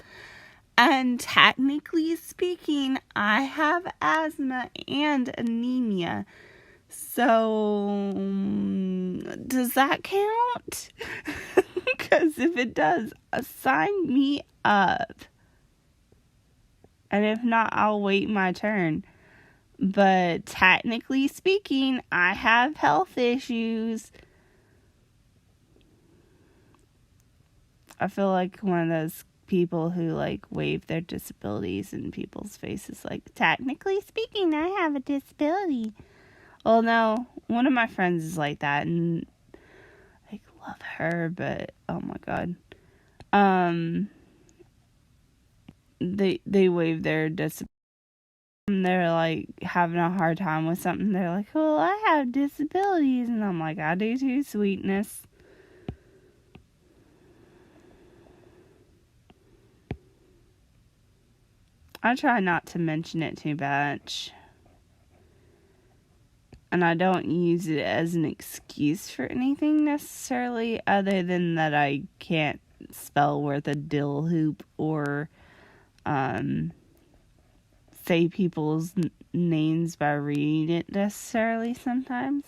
And technically speaking, I have asthma and anemia. So, does that count? Because if it does, sign me up. And if not, I'll wait my turn. But technically speaking, I have health issues. I feel like one of those people who, like, wave their disabilities in people's faces. Like, technically speaking, I have a disability. Well, no, one of my friends is like that, and I love her, but oh my god. They wave their disability. They're like having a hard time with something. They're like, well, I have disabilities. And I'm like, I do too, sweetness. I try not to mention it too much. And I don't use it as an excuse for anything necessarily, other than that I can't spell worth a dill hoop or say people's names by reading it necessarily sometimes.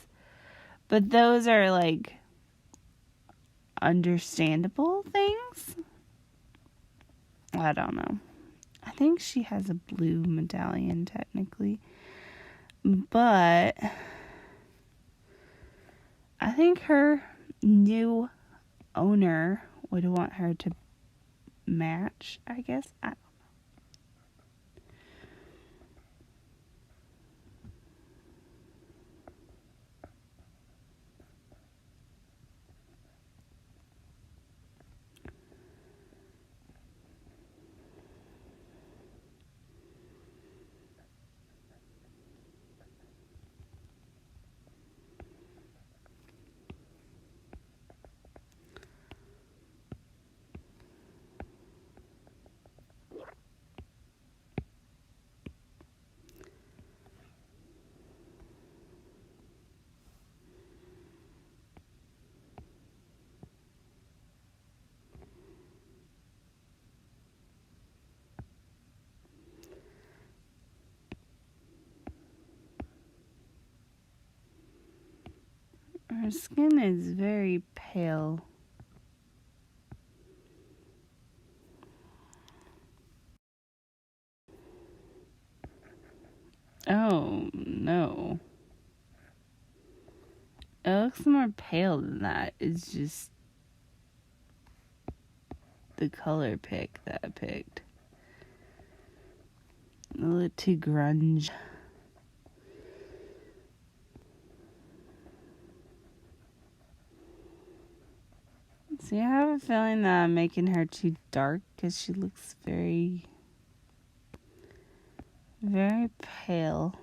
But those are, like, understandable things. I don't know. I think she has a blue medallion, technically. But I think her new owner would want her to match, I guess. I don't know. Her skin is very pale. Oh, no. It looks more pale than that. It's just the color pick that I picked. A little too grunge. See, I have a feeling that I'm making her too dark because she looks very, very pale.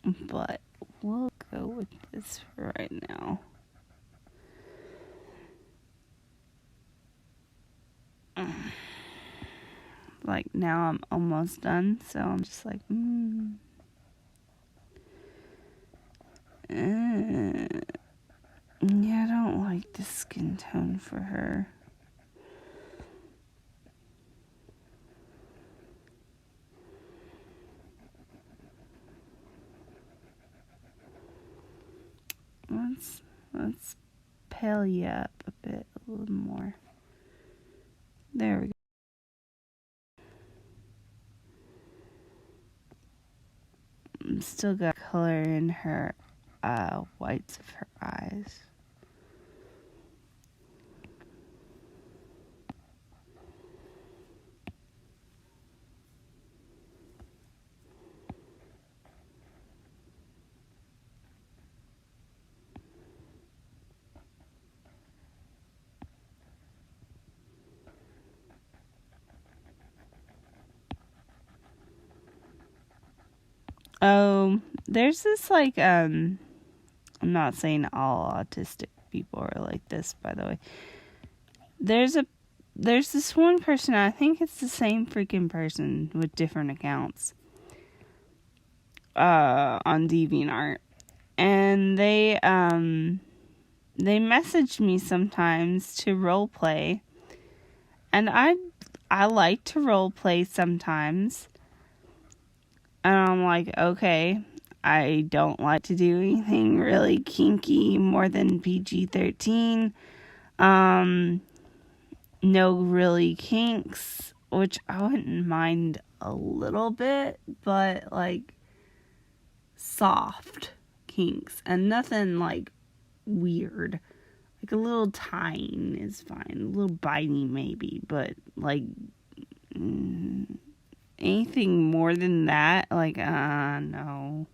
But we'll go with this for right now. Like, now I'm almost done, so I'm just like, yeah, I don't like the skin tone for her. Let's pale you up a bit, a little more. There we go. Still got color in her whites of her eyes. Oh, there's this like I'm not saying all autistic people are like this, by the way. There's this one person, I think it's the same freaking person with different accounts on DeviantArt, and they message me sometimes to role play, and I like to role play sometimes, and I'm like, okay, I don't like to do anything really kinky more than PG-13. No really kinks, which I wouldn't mind a little bit, but like soft kinks and nothing like weird. Like a little tying is fine, a little biting maybe, but like anything more than that, like no.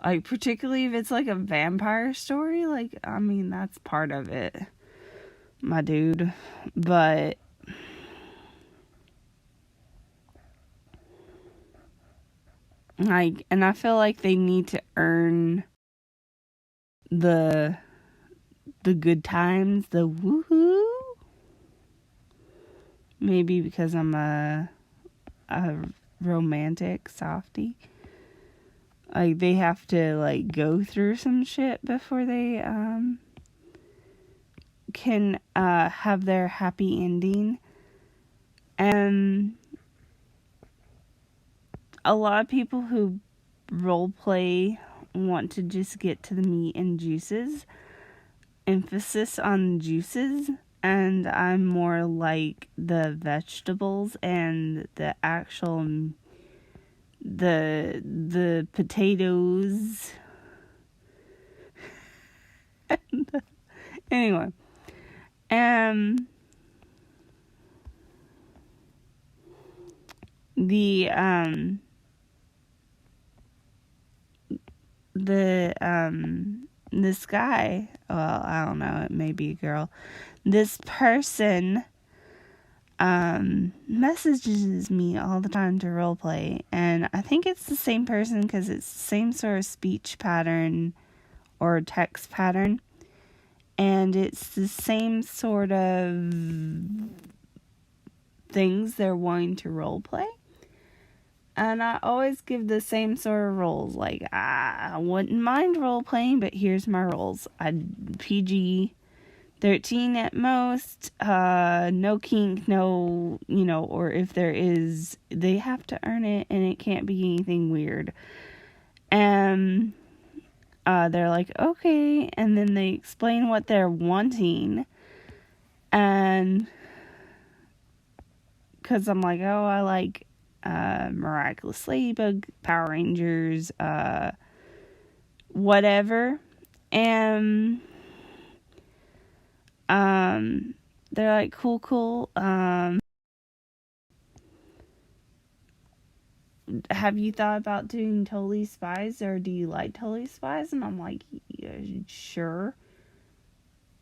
Like particularly if it's like a vampire story, like I mean that's part of it, my dude, but like, and I feel like they need to earn the good times, the woohoo. Maybe because I'm a romantic softie. Like they have to like go through some shit before they can have their happy ending. And a lot of people who role play want to just get to the meat and juices. Emphasis on juices. And I'm more like the vegetables and the actual the potatoes. Anyway, this guy, well, I don't know, it may be a girl. This person messages me all the time to roleplay, and I think it's the same person because it's the same sort of speech pattern or text pattern, and it's the same sort of things they're wanting to roleplay. And I always give the same sort of roles. Like, I wouldn't mind role playing, but here's my roles. PG-13 13 at most, no kink, no, or if there is, they have to earn it, and it can't be anything weird. And they're like, okay, and then they explain what they're wanting, and because I'm like, oh, I like Miraculous Ladybug, Power Rangers, whatever, and they're like, cool, have you thought about doing Totally Spies, or do you like Totally Spies? And I'm like, yeah, sure.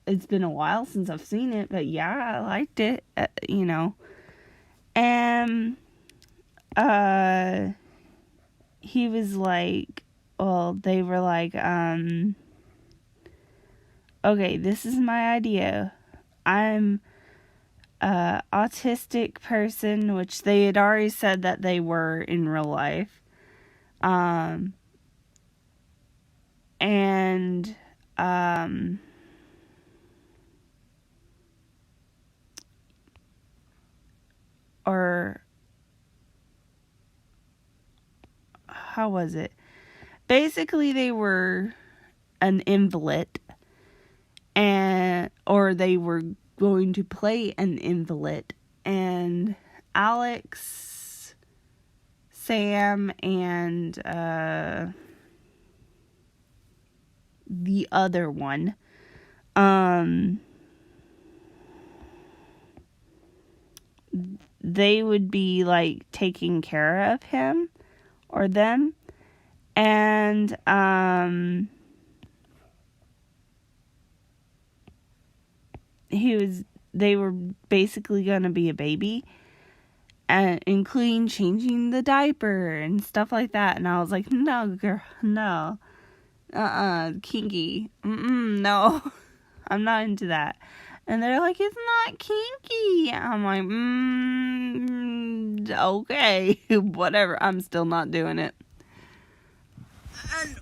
It's been a while since I've seen it, but yeah, I liked it, And, he was like, well, they were like, okay, this is my idea. I'm a autistic person, which they had already said that they were in real life. Or how was it? Basically, they were an invalid, or they were going to play an invalid, and Alex, Sam, and the other one, they would be like taking care of him or them, and they were basically gonna be a baby, and including changing the diaper and stuff like that. And I was like, no, girl, no, kinky, no, I'm not into that. And they're like, it's not kinky. I'm like, okay, whatever. I'm still not doing it. And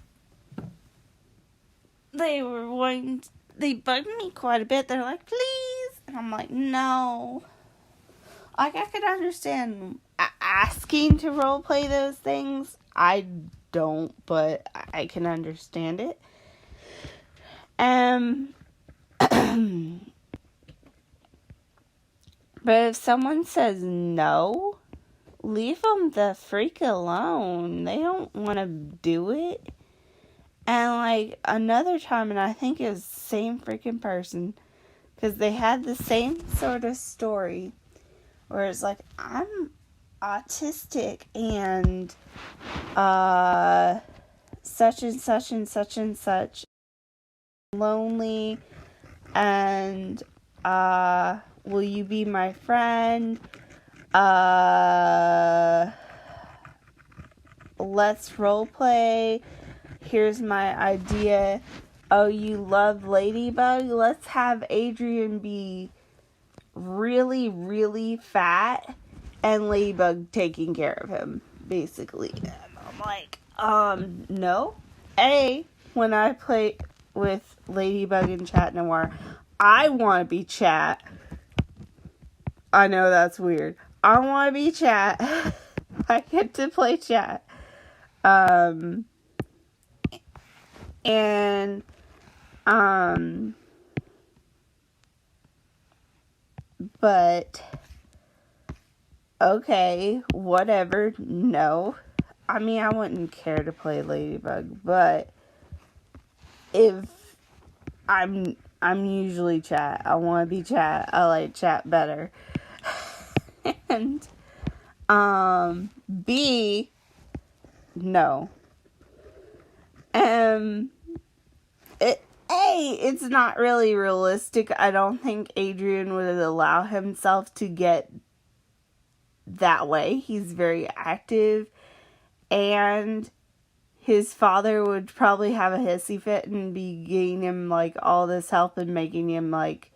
they bugged me quite a bit. They're like, please. And I'm like, no. Like, I could understand asking to role play those things. I don't, but I can understand it. But if someone says no, leave them the freak alone. They don't want to do it. And like another time, and I think it was the same freaking person, because they had the same sort of story, where it's like, I'm autistic and such and such and such and such, lonely, and will you be my friend? Let's role play. Here's my idea. Oh, you love Ladybug? Let's have Adrian be really, really fat and Ladybug taking care of him, basically. And I'm like, no. When I play with Ladybug and Chat Noir, I want to be Chat. I know that's weird. I want to be Chat. I get to play Chat. But, okay, whatever, no. I mean, I wouldn't care to play Ladybug, but if I'm usually Chat. I want to be Chat. I like Chat better. And, B, no. It's not really realistic. I don't think Adrian would allow himself to get that way. He's very active, and his father would probably have a hissy fit and be giving him like all this help and making him like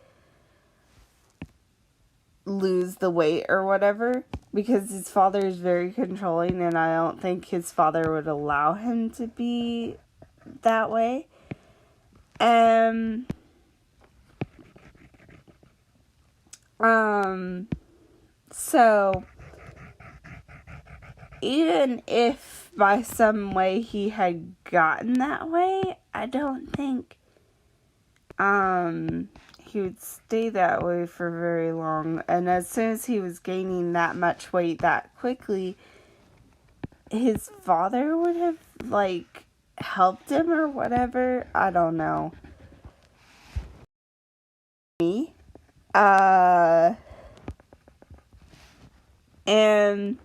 lose the weight or whatever, because his father is very controlling, and I don't think his father would allow him to be that way. So even if by some way he had gotten that way, I don't think he would stay that way for very long. And as soon as he was gaining that much weight that quickly, his father would have, like, helped him or whatever. I don't know. Me. And,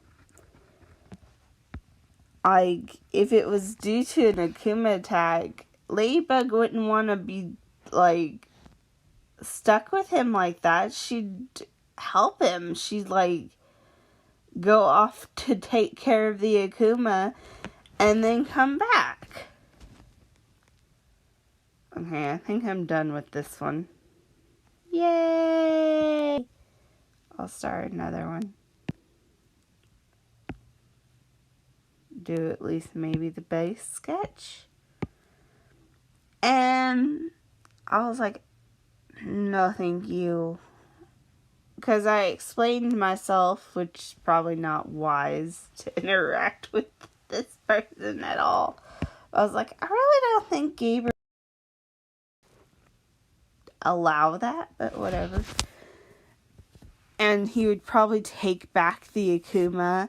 like, if it was due to an Akuma attack, Ladybug wouldn't want to be, like, stuck with him like that. She'd help him. She'd, like, go off to take care of the Akuma and then come back. Okay, I think I'm done with this one. Yay! I'll start another one. Do at least maybe the base sketch. And I was like, no thank you. Because I explained myself, which is probably not wise to interact with this person at all. I was like, I really don't think Gabriel allow that, but whatever. And he would probably take back the Akuma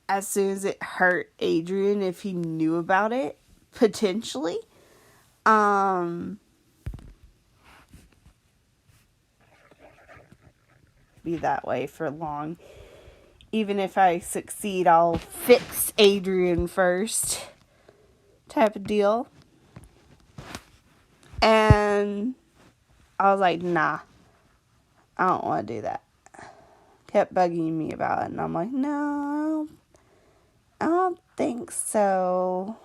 as soon as it hurt Adrian if he knew about it, potentially. Be that way for long. Even if I succeed, I'll fix Adrian first, type of deal. And I was like, nah, I don't want to do that. Kept bugging me about it, and I'm like, no, I don't think so.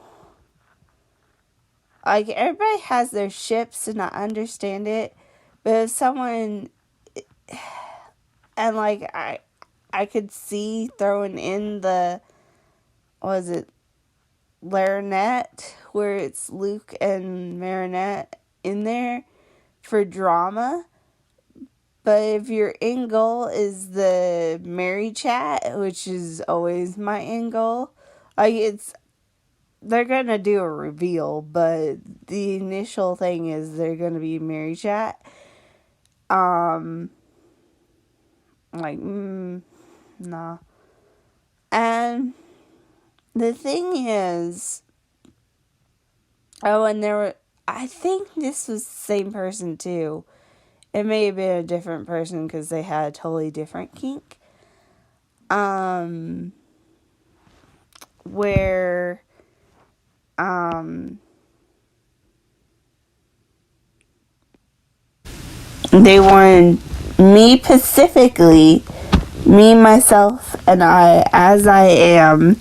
Like, everybody has their ships, and I understand it, but if someone, and like, I could see throwing in the, what is it, Larinette, where it's Luke and Marinette in there for drama. But if your end goal is the Mary chat, which is always my end goal, like, they're gonna do a reveal, but the initial thing is they're gonna be Mary chat. Nah. And the thing is, I think this was the same person too. It may have been a different person because they had a totally different kink. Where, they wanted me specifically, me, myself, and I, as I am,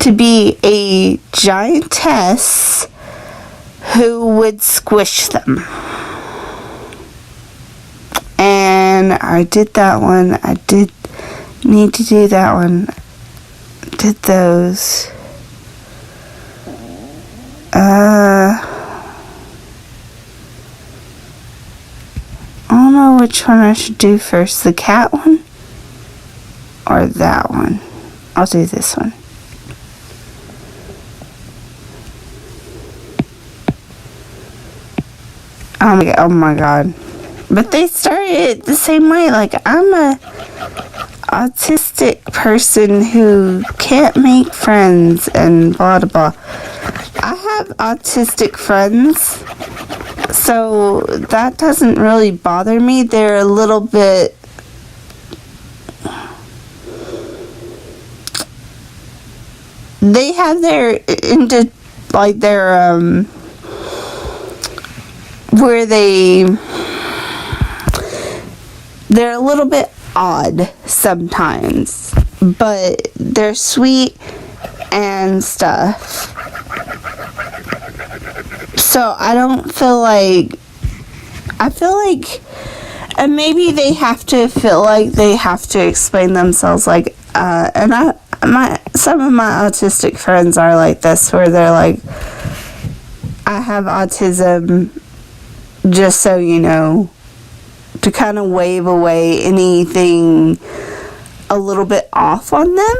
to be a giantess who would squish them. And I did that one. I did need to do that one. Did those. I don't know which one I should do first. The cat one? Or that one? I'll do this one. Oh my god. But they started the same way. Like, I'm a autistic person who can't make friends and blah blah blah. I have autistic friends, so that doesn't really bother me. They're a little bit they have their where they're a little bit odd sometimes, but they're sweet and stuff. So I don't feel like, and maybe they have to feel like they have to explain themselves, like, and some of my autistic friends are like this, where they're like, I have autism just so you know, to kind of wave away anything a little bit off on them,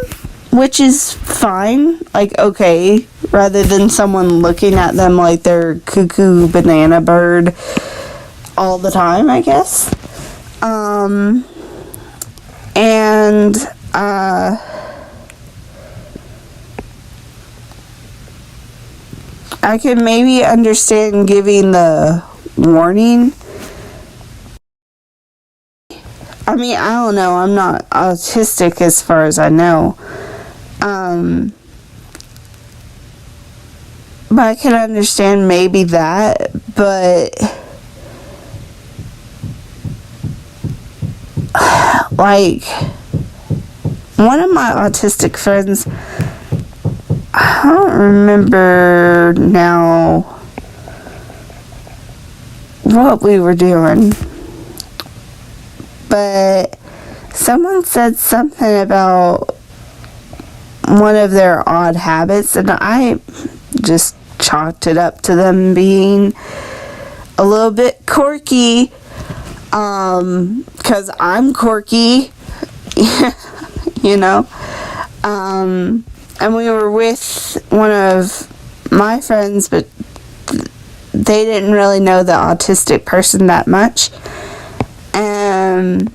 which is fine, like, okay, rather than someone looking at them like they're cuckoo banana bird all the time, I guess. And I can maybe understand giving the warning. I mean, I don't know, I'm not autistic as far as I know. But I can understand maybe that, but like, one of my autistic friends, I don't remember now what we were doing, but someone said something about one of their odd habits, and I just chalked it up to them being a little bit quirky, because I'm quirky, you know, and we were with one of my friends, but they didn't really know the autistic person that much, and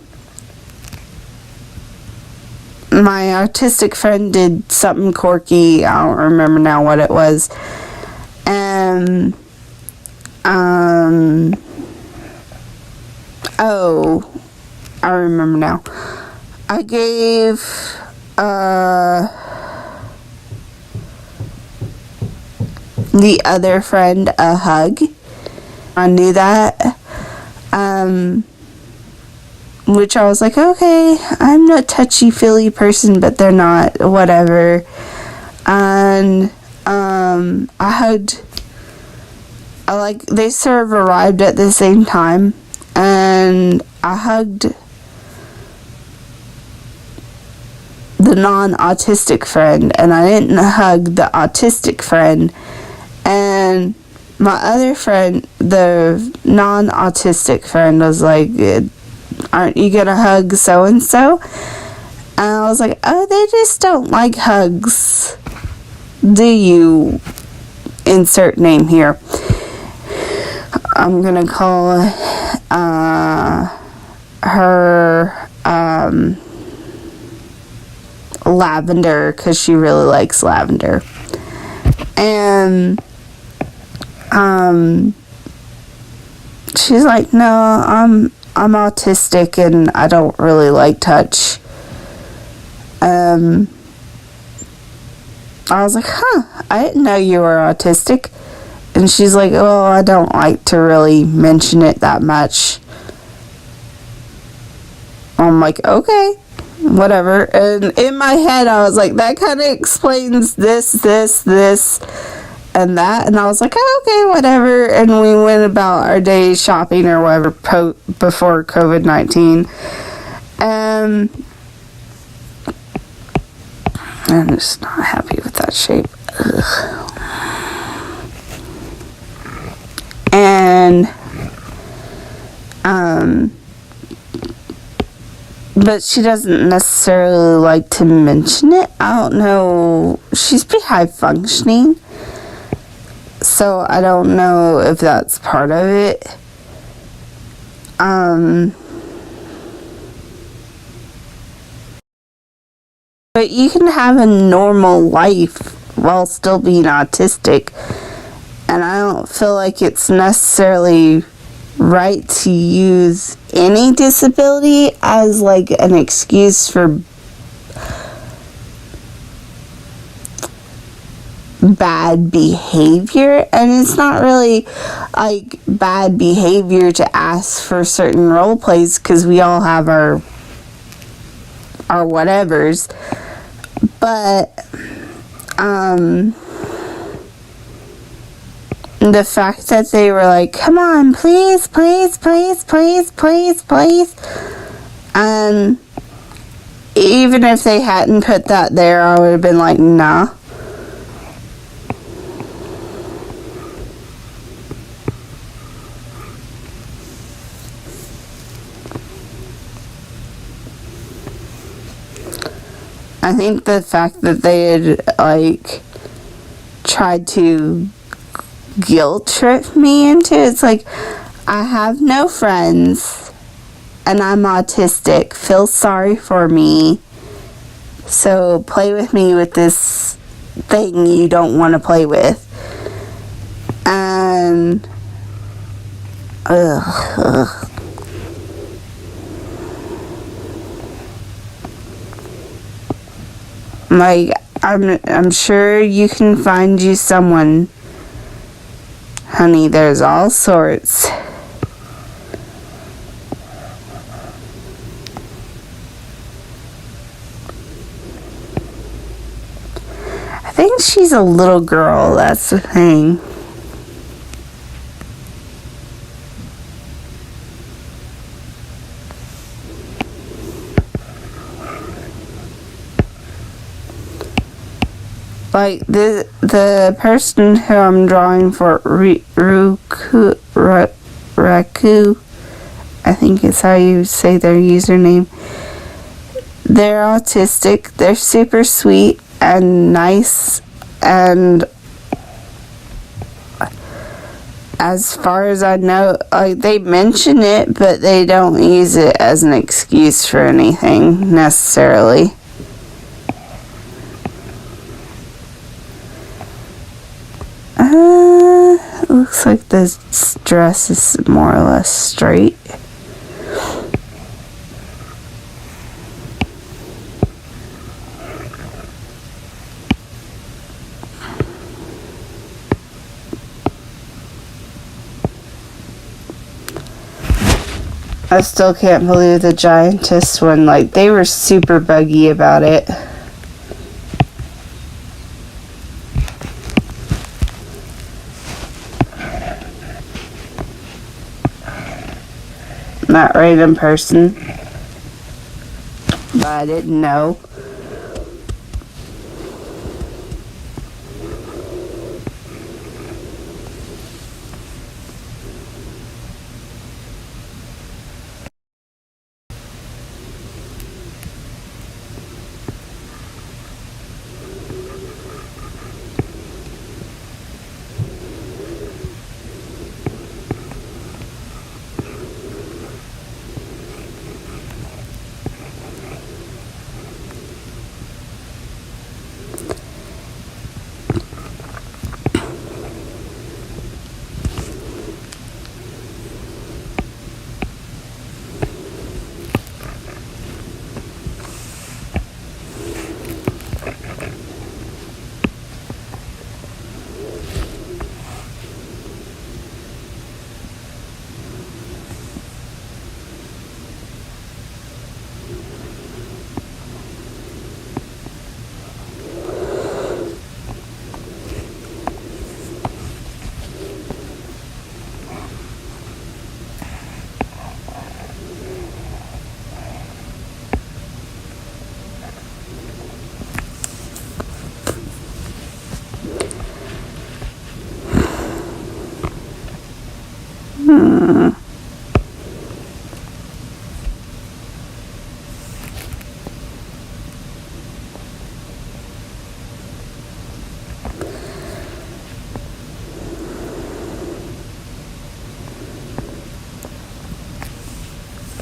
my autistic friend did something quirky. I don't remember now what it was. And, oh, I remember now. I gave, the other friend a hug. I knew that. Which I was like, okay, I'm not a touchy-feely person, but they're not, whatever. And, I hugged, they sort of arrived at the same time, and I hugged the non-autistic friend, and I didn't hug the autistic friend, and my other friend, the non-autistic friend, was like, aren't you gonna hug so-and-so? And I was like, oh, they just don't like hugs. Do you? Insert name here. I'm gonna call her Lavender, because she really likes lavender. And she's like, no, I'm autistic and I don't really like touch. I was like, I didn't know you were autistic. And she's like, oh, I don't like to really mention it that much. I'm like, okay, whatever. And in my head, I was like, that kind of explains this, and that. And I was like, oh, okay, whatever. And we went about our day shopping or whatever before COVID-19. And I'm just not happy with that shape. Ugh. And, but she doesn't necessarily like to mention it. I don't know. She's pretty high functioning. So I don't know if that's part of it. But you can have a normal life while still being autistic. And I don't feel like it's necessarily right to use any disability as like an excuse for bad behavior. And it's not really like bad behavior to ask for certain role plays, because we all have our whatevers. But the fact that they were like, come on, please, please, please, please, please, please. And even if they hadn't put that there, I would have been like, nah. I think the fact that they had, like, tried to guilt trip me into it, it's like, I have no friends, and I'm autistic. Feel sorry for me. So play with me with this thing you don't want to play with. And like, I'm sure you can find you someone, honey. There's all sorts. I think she's a little girl, that's the thing. Like, the person who I'm drawing for, Raku, I think is how you say their username. They're autistic. They're super sweet and nice, and as far as I know, like, they mention it, but they don't use it as an excuse for anything necessarily. Looks like this dress is more or less straight. I still can't believe the giantess one. Like, they were super buggy about it. That random person. But I didn't know.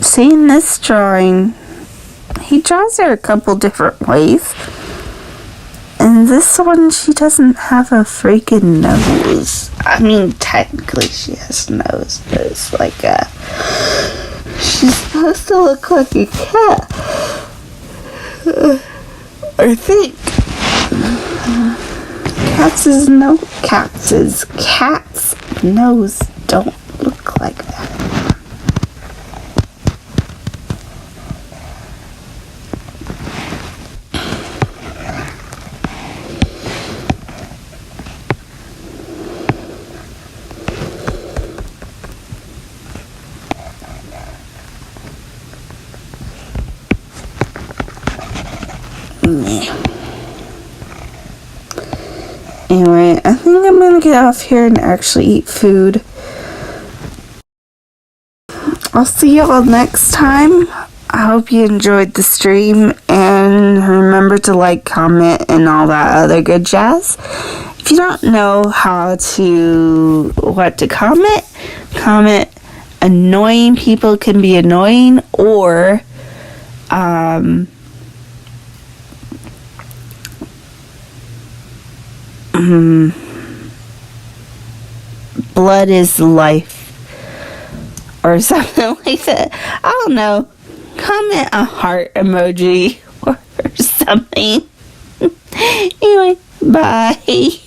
Seeing this drawing, he draws her a couple different ways. And this one, she doesn't have a freaking nose. I mean, technically she has a nose, but it's like she's supposed to look like a cat. I think. Cat's nose don't look like that. Anyway, I think I'm gonna get off here and actually eat food. I'll see y'all next time. I hope you enjoyed the stream, and And remember to like, comment, and all that other good jazz. If you don't know what to comment. Annoying people can be annoying, or blood is life, or something like that. I don't know. Comment a heart emoji or something. Anyway, bye.